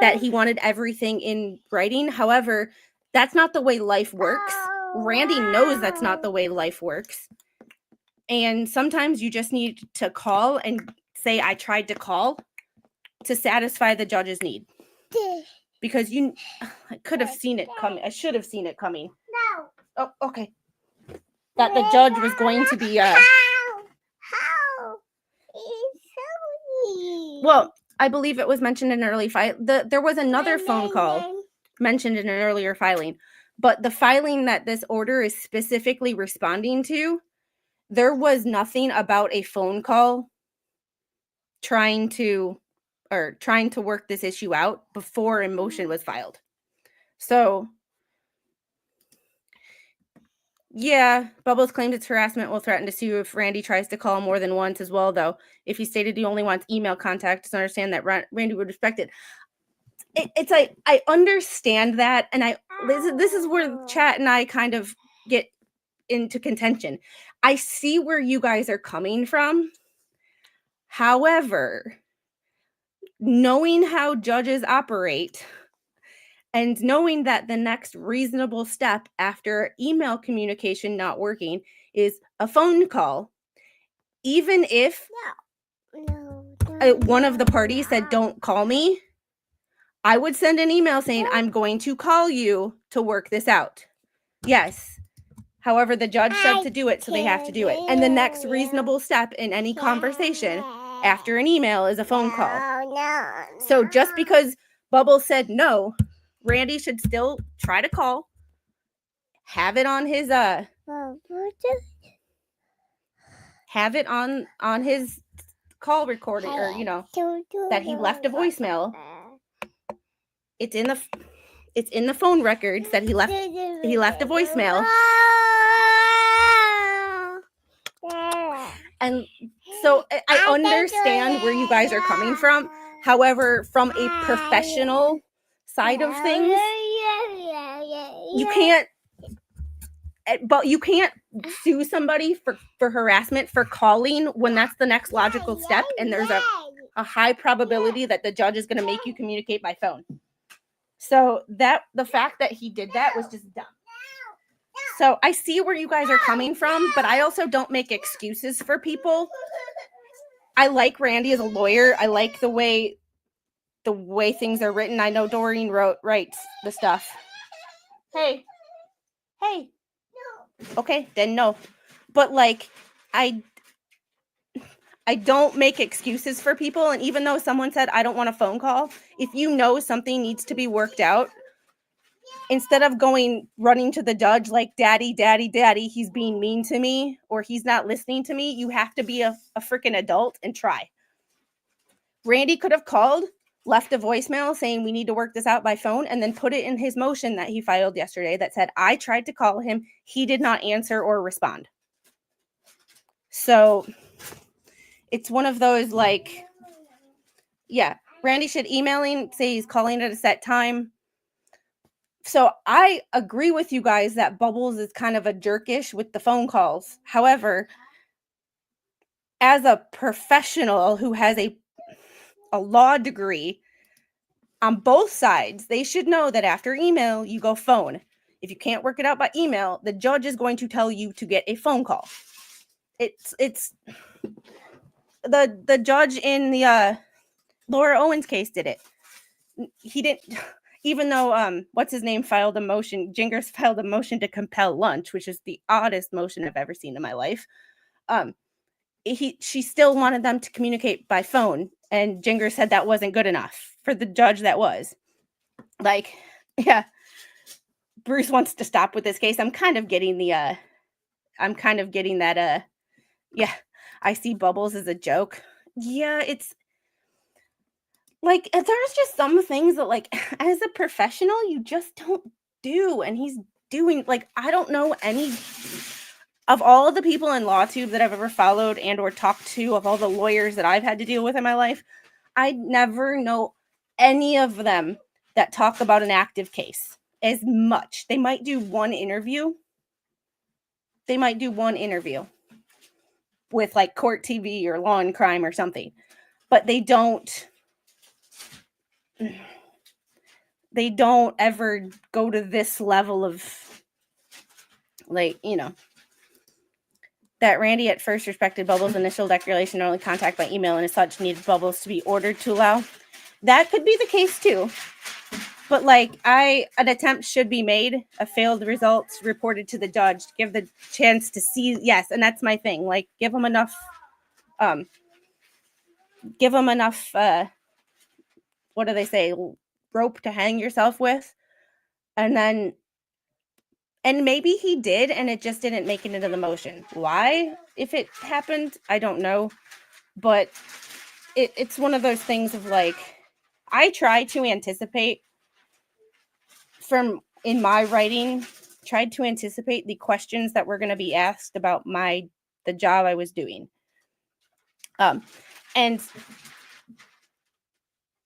that he wanted everything in writing. However, that's not the way life works. Randy knows that's not the way life works. And sometimes you just need to call and say, I tried to call, to satisfy the judge's need. Because I could have seen it coming. I should have seen it coming. No. Oh, okay. That the judge was going to be How? It's so neat. well, I believe it was mentioned in an early file. There was another phone call mentioned in an earlier filing, but the filing that this order is specifically responding to, there was nothing about a phone call trying to work this issue out before a motion was filed. So yeah, Bubbles claimed it's harassment, will threaten to sue if Randy tries to call more than once as well, though. If he stated he only wants email contact, just understand that Randy would respect it. It's like, I understand that, and this is where chat and I kind of get into contention. I see where you guys are coming from. However, knowing how judges operate and knowing that the next reasonable step after email communication not working is a phone call, even if one of the parties said, don't call me, I would send an email saying, I'm going to call you to work this out. Yes. However, the judge said to do it, so they have to do it. And the next reasonable step in any conversation after an email is a phone call. So just because Bubbles said no, Randy should still try to call, have it on his call recording, or that he left a voicemail. It's in the phone records that he left a voicemail. And so I understand where you guys are coming from. However, from a professional side of things, you can't sue somebody for harassment for calling when that's the next logical step, and there's a high probability that the judge is going to make you communicate by phone. So the fact that he did that was just dumb. So I see where you guys are coming from, but I also don't make excuses for people. I like Randy as a lawyer. I like the way things are written. I know Doreen writes the stuff. Hey. Okay, then no. But I don't make excuses for people. And even though someone said, I don't want a phone call, if you know something needs to be worked out, instead of running to the judge like, daddy, he's being mean to me, or he's not listening to me, you have to be a freaking adult and try. Randy could have called, left a voicemail saying we need to work this out by phone, and then put it in his motion that he filed yesterday that said, I tried to call him, he did not answer or respond. So it's one of those Randy should emailing, say he's calling at a set time. So I agree with you guys that Bubbles is kind of a jerkish with the phone calls. However, as a professional who has a law degree, on both sides, they should know that after email, you go phone. If you can't work it out by email, the judge is going to tell you to get a phone call. It's the judge in the Laura Owens case did it. He didn't, even though what's his name filed a motion, Jingers filed a motion to compel lunch, which is the oddest motion I've ever seen in my life. She still wanted them to communicate by phone, and Jingers said that wasn't good enough for the judge. That was Bruce wants to stop with this case. I'm kind of getting that I see Bubbles as a joke. Yeah, it's there's just some things that as a professional you just don't do, and he's doing I don't know any of all of the people in LawTube that I've ever followed and or talked to, of all the lawyers that I've had to deal with in my life, I never know any of them that talk about an active case as much. They might do one interview. with like court TV or Law and Crime or something. But they don't ever go to this level of, like, you know, that Randy at first respected Bubbles' initial declaration only contact by email and as such needed Bubbles to be ordered to allow. That could be the case too. But like, an attempt should be made, a failed results reported to the judge to give the chance to see. Yes, and that's my thing. Like, give them enough what do they say, rope to hang yourself with. And maybe he did, and it just didn't make it into the motion. Why, if it happened, I don't know. But it's one of those things of like, I try to anticipate in my writing, tried to anticipate the questions that were going to be asked about the job I was doing. And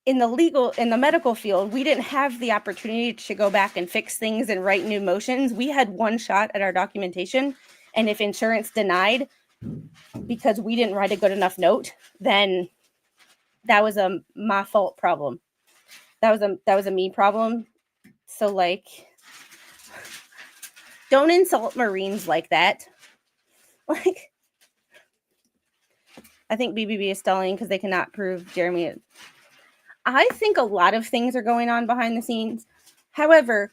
in the medical field, we didn't have the opportunity to go back and fix things and write new motions. We had one shot at our documentation. And if insurance denied because we didn't write a good enough note, then that was a my fault problem. That was a me problem. So like, don't insult Marines like that. Like, I think BBB is stalling because they cannot prove Jeremy. I think a lot of things are going on behind the scenes. However,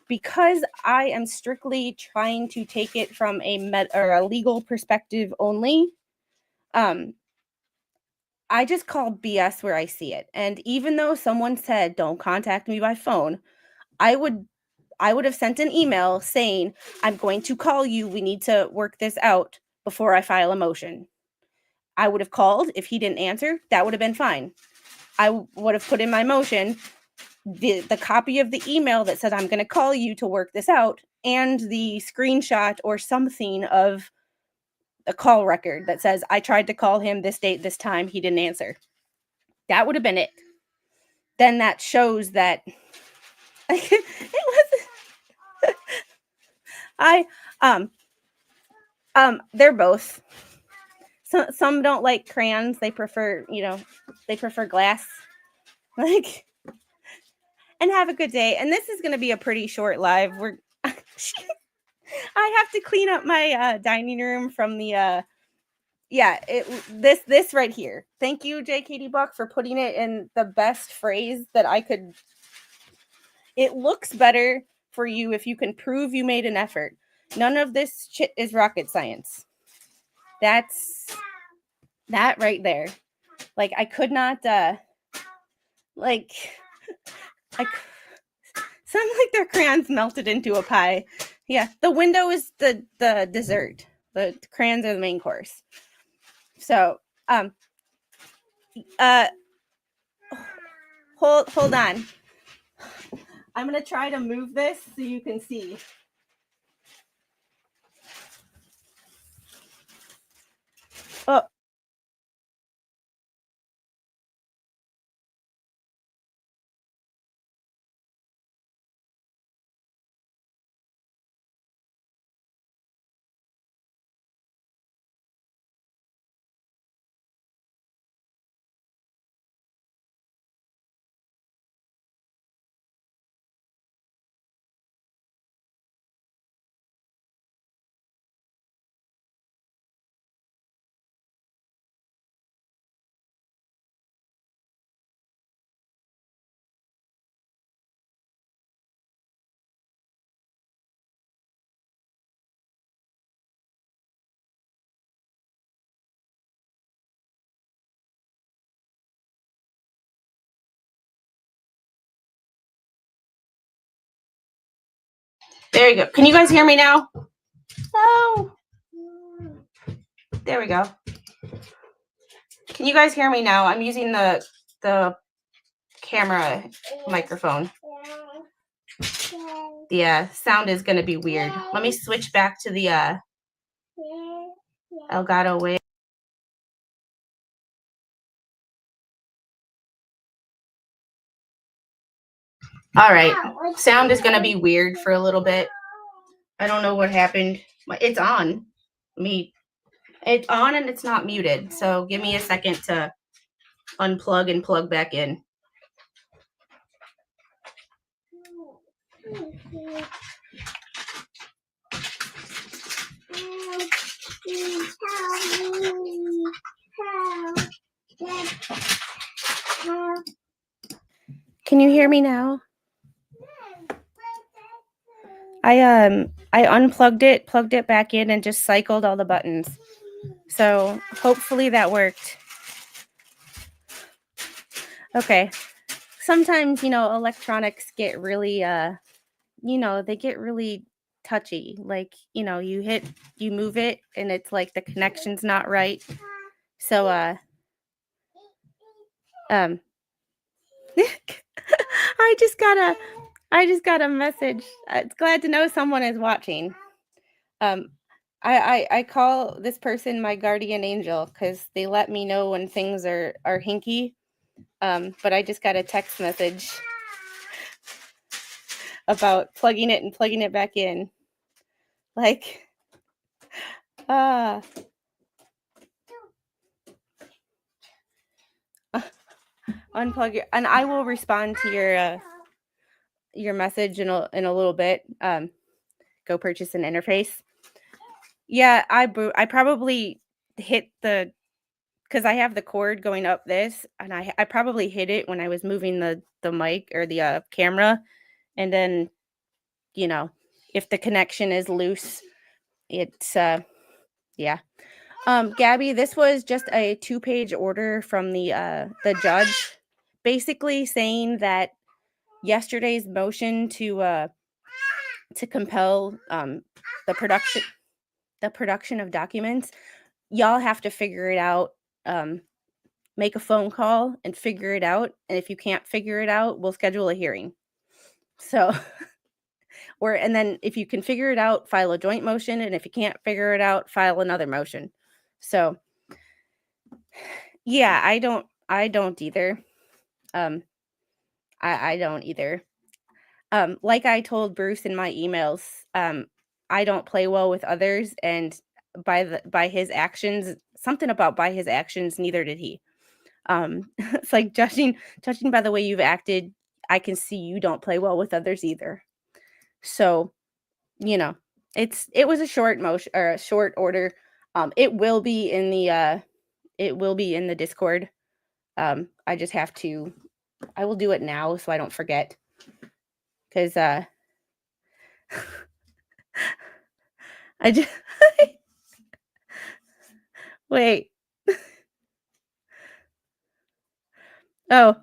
because I am strictly trying to take it from a legal perspective only, I just call BS where I see it. And even though someone said, don't contact me by phone, I would have sent an email saying, I'm going to call you. We need to work this out before I file a motion. I would have called. If he didn't answer, that would have been fine. I would have put in my motion the copy of the email that said I'm going to call you to work this out, and the screenshot or something of a call record that says I tried to call him this date, this time, he didn't answer. That would have been it. Then that shows that it wasn't. They're both. Some don't like crayons. They prefer, glass. Like, and have a good day. And this is going to be a pretty short live. I have to clean up my dining room from the this right here. Thank you, J. Katie Buck, for putting it in the best phrase that I could. It looks better for you if you can prove you made an effort. None of this shit is rocket science. That's that right there. Like, I could not sound like their crayons melted into a pie. Yeah, the window is the dessert. The crayons are the main course. So, hold on. I'm gonna try to move this so you can see. Oh. There you go. Can you guys hear me now? Oh, there we go. Can you guys hear me now? I'm using the camera microphone. The sound is going to be weird. Let me switch back to the Elgato Wave. All right. Sound is going to be weird for a little bit. I don't know what happened. It's on. It's on and it's not muted. So give me a second to unplug and plug back in. Can you hear me now? I unplugged it, plugged it back in, and just cycled all the buttons. So hopefully that worked. Okay. Sometimes, electronics get really they get really touchy. Like, you move it and it's like the connection's not right. So I just got a message. It's glad to know someone is watching. I call this person my guardian angel because they let me know when things are hinky. But I just got a text message about plugging it and plugging it back in. Like, unplug it, and I will respond to your message in a little bit. Go purchase an interface. Yeah, I probably hit because I have the cord going up this, and I probably hit it when I was moving the mic or the camera, and then if the connection is loose, it's yeah. Gabby, this was just a 2-page order from the judge, basically saying that yesterday's motion to compel the production of documents, y'all have to figure it out. Make a phone call and figure it out, and if you can't figure it out, we'll schedule a hearing. So, and then if you can figure it out, file a joint motion, and if you can't figure it out, file another motion. So, yeah, I don't either. I don't either. Like I told Bruce in my emails, I don't play well with others, and by his actions, something about by his actions, neither did he. It's like judging by the way you've acted, I can see you don't play well with others either. So, it was a short motion or a short order. It will be in the Discord. I just have to. I will do it now so I don't forget. Because I just wait. Oh,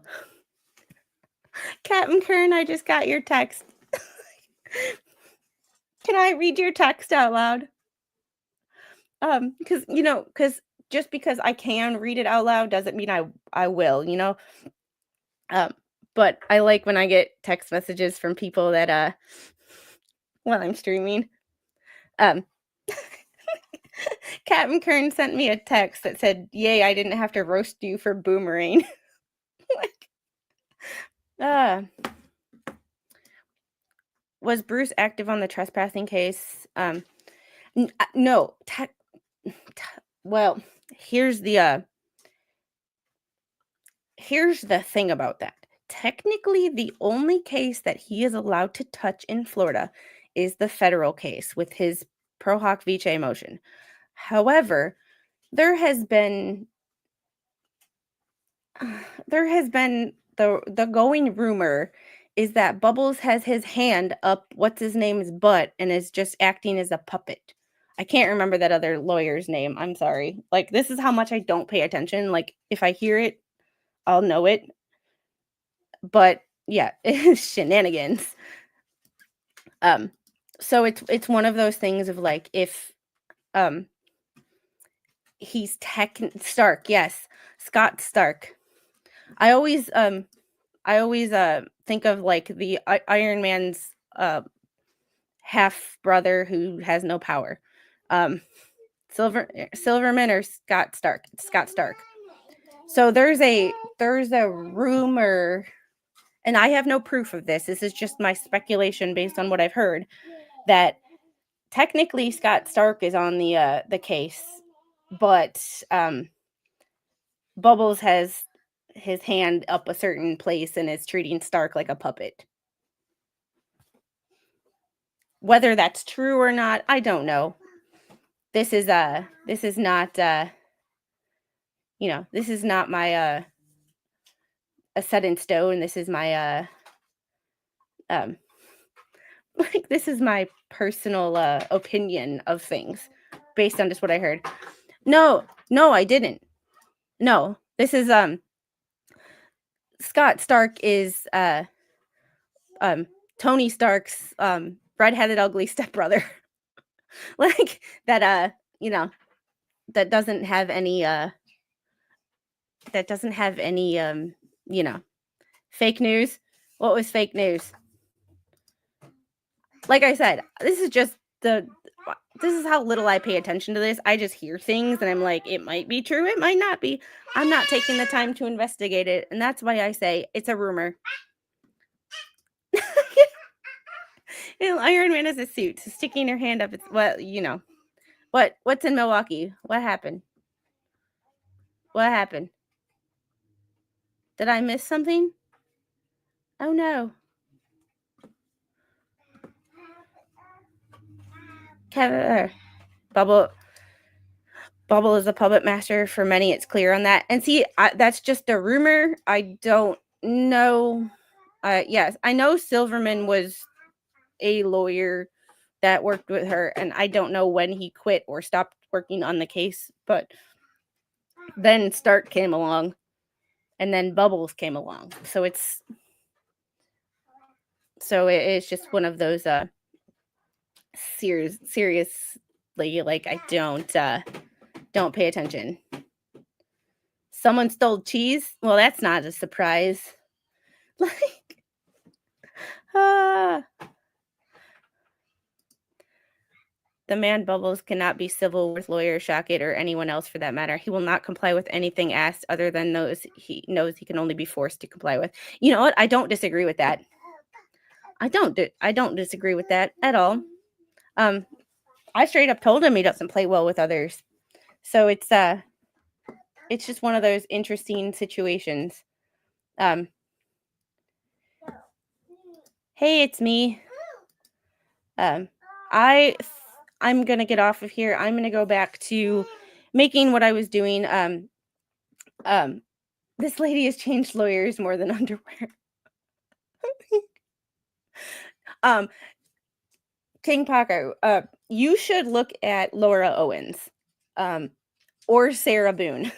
Captain Kern, I just got your text. Can I read your text out loud? Because just because I can read it out loud doesn't mean I will, But I like when I get text messages from people that while I'm streaming. Captain Kern sent me a text that said, "Yay, I didn't have to roast you for boomerang." Was Bruce active on the trespassing case? No. Well, here's the thing about that. Technically, the only case that he is allowed to touch in Florida is the federal case with his pro hoc vice motion. However, there has been the going rumor is that Bubbles has his hand up what's his name's butt and is just acting as a puppet. I can't remember that other lawyer's name. I'm sorry. Like, this is how much I don't pay attention. Like, if I hear it, I'll know it. But yeah, it's shenanigans. So it's one of those things of like, if he's Stark, yes, Scott Stark. I always think of like the Iron Man's half brother who has no power. Silverman or Scott Stark. So there's a rumor, and I have no proof of this. This is just my speculation based on what I've heard, that technically Scott Stark is on the case, but Bubbles has his hand up a certain place and is treating Stark like a puppet. Whether that's true or not, I don't know. This is not this is not my a set in stone. This is my like this is my personal opinion of things based on just what I heard. No, I didn't. No, this is Scott Stark is Tony Stark's redheaded ugly stepbrother. Like that that doesn't have any fake news. What was fake news? Like I said, this is how little I pay attention to this. I just hear things and I'm like, it might be true, it might not be. I'm not taking the time to investigate it, and that's why I say it's a rumor. Iron Man is a suit, so sticking your hand up. It's what's in Milwaukee? What happened? What happened? Did I miss something? Oh no. Kevin, Bubble is a puppet master. For many, it's clear on that. And see, that's just a rumor. I don't know. Yes, I know Silverman was a lawyer that worked with her, and I don't know when he quit or stopped working on the case, but then Stark came along, and then Bubbles came along. So it's just one of those seriously, like, I don't pay attention. Someone stole cheese? Well, that's not a surprise. Like, the man Bubbles cannot be civil with lawyer Shockett or anyone else for that matter. He will not comply with anything asked other than those he knows he can only be forced to comply with. You know what? I don't disagree with that. I don't disagree with that at all. I straight up told him he doesn't play well with others. So it's just one of those interesting situations. Hey, it's me. I'm gonna get off of here. I'm gonna go back to making what I was doing. This lady has changed lawyers more than underwear. King Paco, you should look at Laura Owens, or Sarah Boone.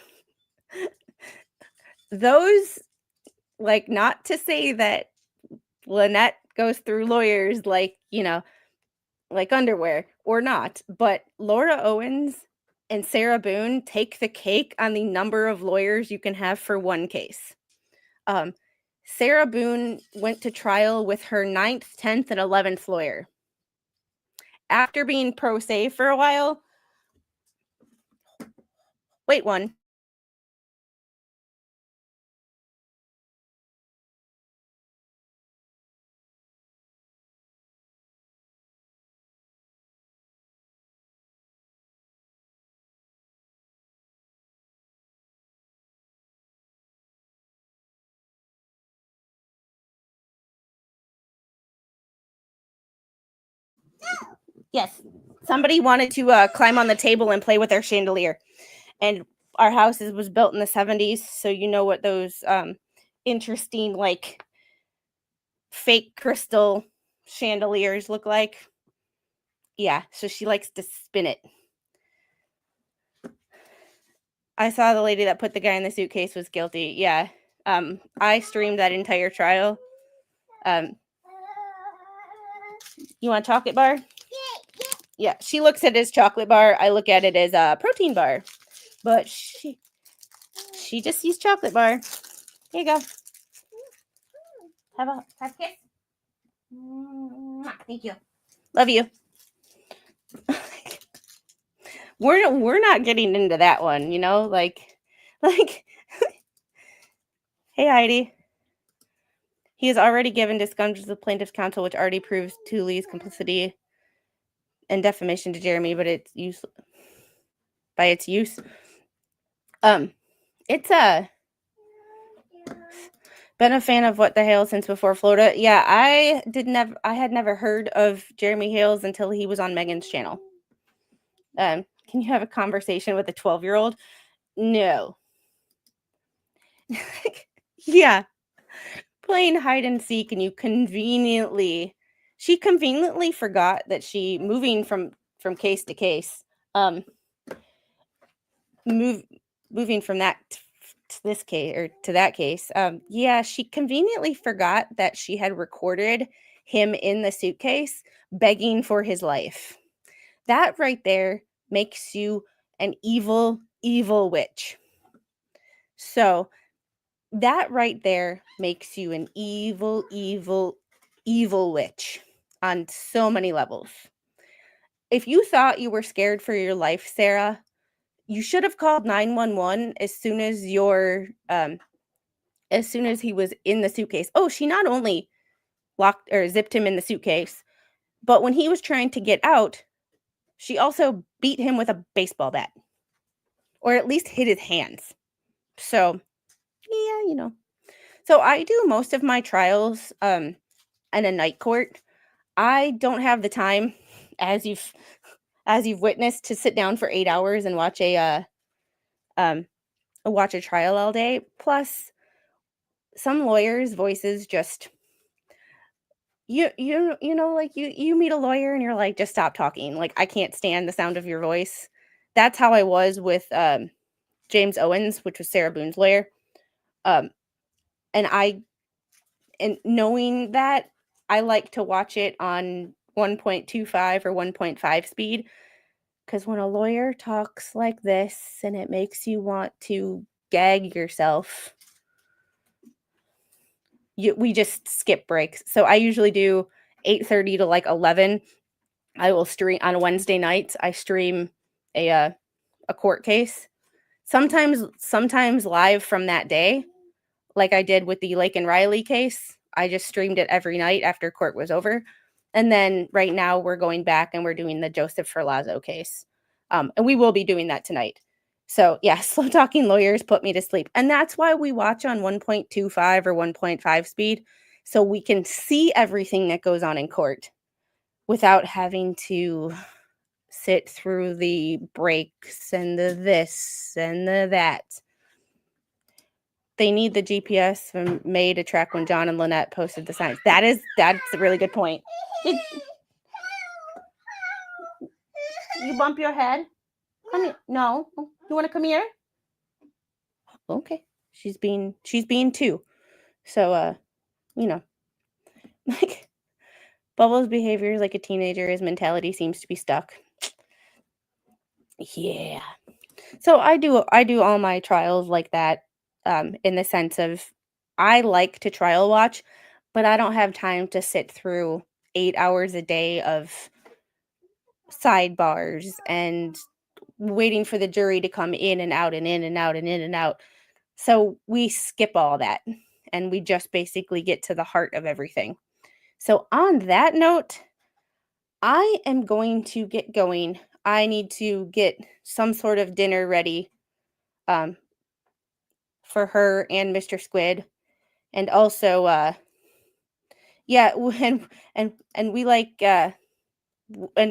Those, like, not to say that Lynette goes through lawyers like underwear or not, but Laura Owens and Sarah Boone take the cake on the number of lawyers you can have for one case. Sarah Boone went to trial with her 9th, 10th, and 11th lawyer. After being pro se for a while. Wait, one. Yes, somebody wanted to climb on the table and play with their chandelier, and our house was built in the 70s, so you know what those interesting, like, fake crystal chandeliers look like. Yeah, so she likes to spin it. I saw the lady that put the guy in the suitcase was guilty. Yeah, I streamed that entire trial. You want a chocolate bar? Yeah, she looks at it as chocolate bar. I look at it as a protein bar. But she just sees chocolate bar. Here you go. Have a kiss. Thank you. Love you. We're not getting into that one, like hey, Heidi. He has already given disclosures to the plaintiff's counsel, which already proves Tully's complicity and defamation to Jeremy, but it's useless. by its use. It's been a fan of What the Hale since before Florida. Yeah, I had never heard of Jeremy Hales until he was on Megan's channel. Can you have a conversation with a 12-year-old? No. Yeah. Playing hide and seek, and she conveniently forgot that she moving from case to case. Moving from that to this case or to that case. Yeah, she conveniently forgot that she had recorded him in the suitcase begging for his life. That right there makes you an evil, evil witch. So that right there makes you an evil, evil, evil witch on so many levels. If you thought you were scared for your life, Sarah, you should have called 911 as soon as he was in the suitcase. Oh, she not only locked or zipped him in the suitcase, but when he was trying to get out, she also beat him with a baseball bat, or at least hit his hands. So, yeah, So I do most of my trials in a night court. I don't have the time, as you've witnessed, to sit down for 8 hours and watch a trial all day. Plus, some lawyers' voices just you meet a lawyer and you're like, just stop talking. Like, I can't stand the sound of your voice. That's how I was with James Owens, which was Sarah Boone's lawyer. And knowing that, I like to watch it on 1.25 or 1.5 speed, because when a lawyer talks like this and it makes you want to gag yourself, we just skip breaks. So I usually do 8:30 to like 11. I will stream on Wednesday nights. I stream a court case. Sometimes live from that day, like I did with the Lake and Riley case. I just streamed it every night after court was over. And then right now we're going back and we're doing the Joseph Ferlazzo case. And we will be doing that tonight. So yeah, slow talking lawyers put me to sleep. And that's why we watch on 1.25 or 1.5 speed, so we can see everything that goes on in court without having to sit through the breaks and the this and the that. They need the GPS from May to track when John and Lynette posted the signs. That's a really good point. You bump your head? Come here. No. You want to come here? Okay. She's being 2. So like, Bubbles' behavior is like a teenager. His mentality seems to be stuck. Yeah. So I do all my trials like that, in the sense of, I like to trial watch, but I don't have time to sit through 8 hours a day of sidebars and waiting for the jury to come in and out and in and out and in and out. So we skip all that and we just basically get to the heart of everything. So on that note, I am going to get going. I need to get some sort of dinner ready for her and Mr. Squid. And also and we like and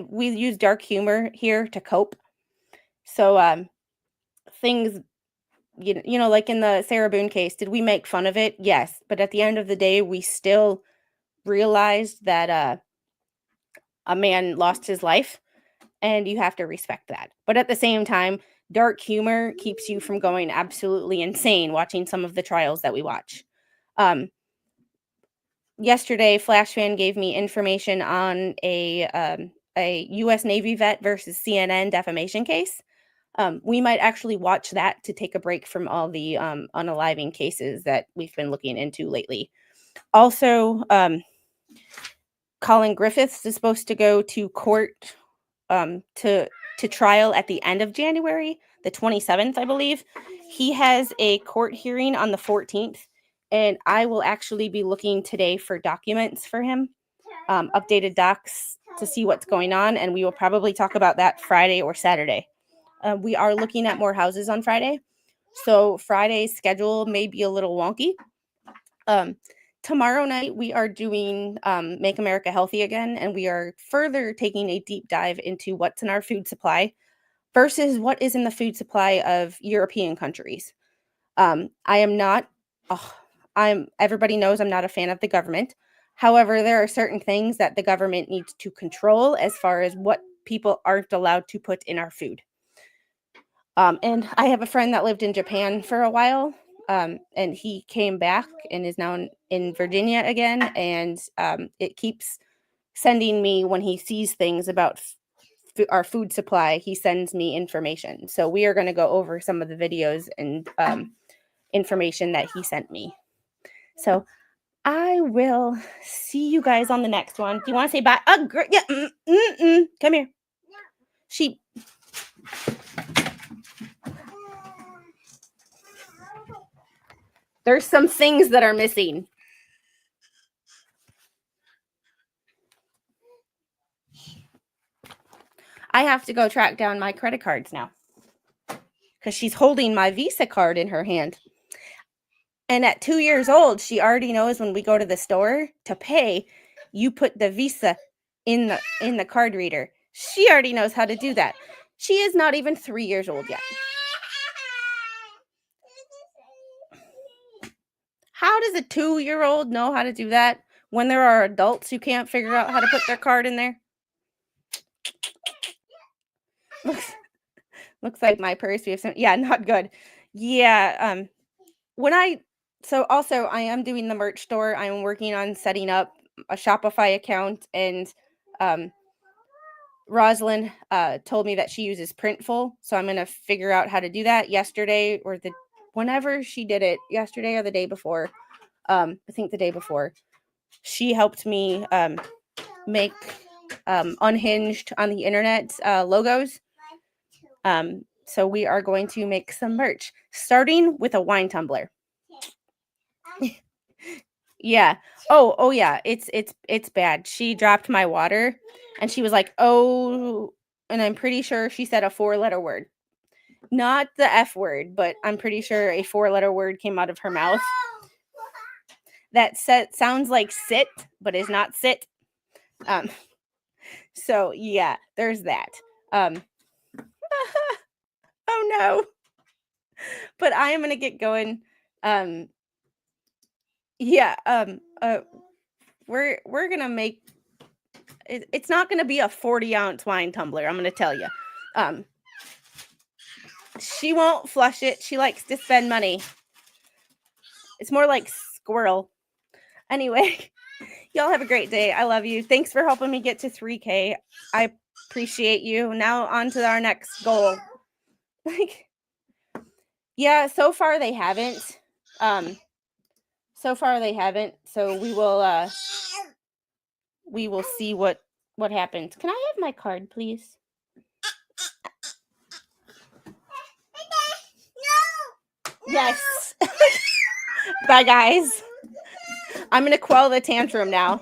we use dark humor here to cope. So things, like in the Sarah Boone case, did we make fun of it? Yes, but at the end of the day, we still realized that a man lost his life, and you have to respect that. But at the same time, dark humor keeps you from going absolutely insane watching some of the trials that we watch. Yesterday, FlashFan gave me information on a U.S. Navy vet versus CNN defamation case. We might actually watch that to take a break from all the unaliving cases that we've been looking into lately. Also, Colin Griffiths is supposed to go to court to trial at the end of January, the 27th, I believe. He has a court hearing on the 14th, and I will actually be looking today for documents for him, updated docs to see what's going on, and we will probably talk about that Friday or Saturday. We are looking at more houses on Friday. So Friday's schedule may be a little wonky. Tomorrow night, we are doing Make America Healthy Again, and we are further taking a deep dive into what's in our food supply versus what is in the food supply of European countries. Everybody knows I'm not a fan of the government. However, there are certain things that the government needs to control as far as what people aren't allowed to put in our food. And I have a friend that lived in Japan for a while, and he came back and is now in Virginia again. And it keeps sending me, when he sees things about our food supply, he sends me information. So we are going to go over some of the videos and information that he sent me. So I will see you guys on the next one. Do you want to say bye? Yeah. Come here. Sheep. There's some things that are missing. I have to go track down my credit cards now because she's holding my Visa card in her hand. And at 2 years old, she already knows when we go to the store to pay, you put the Visa in the card reader. She already knows how to do that. She is not even 3 years old yet. How does a 2-year-old know how to do that when there are adults who can't figure out how to put their card in there? Looks like my purse. We have some. Yeah, not good. Yeah. So also I am doing the merch store. I'm working on setting up a Shopify account, and Rosalind told me that she uses Printful, so I'm gonna figure out how to do that. Yesterday, or whenever she did it, yesterday or the day before, I think the day before, she helped me make unhinged on the internet logos. So we are going to make some merch, starting with a wine tumbler. Yeah. Oh yeah. It's bad. She dropped my water, and she was like, "Oh," and I'm pretty sure she said a 4-letter word, not the F word, but I'm pretty sure a 4-letter word came out of her mouth. That sounds like sit, but is not sit. So yeah, there's that. Oh no. But I am gonna get going. Yeah. We're gonna make it. It's not gonna be a 40-ounce wine tumbler. I'm gonna tell you. She won't flush it. She likes to spend money. It's more like squirrel. Anyway, y'all have a great day. I love you. Thanks for helping me get to 3K. I appreciate you. Now on to our next goal. Yeah, so far they haven't. So we will see what happens. Can I have my card, please? No. Yes. Bye, guys. I'm going to quell the tantrum now.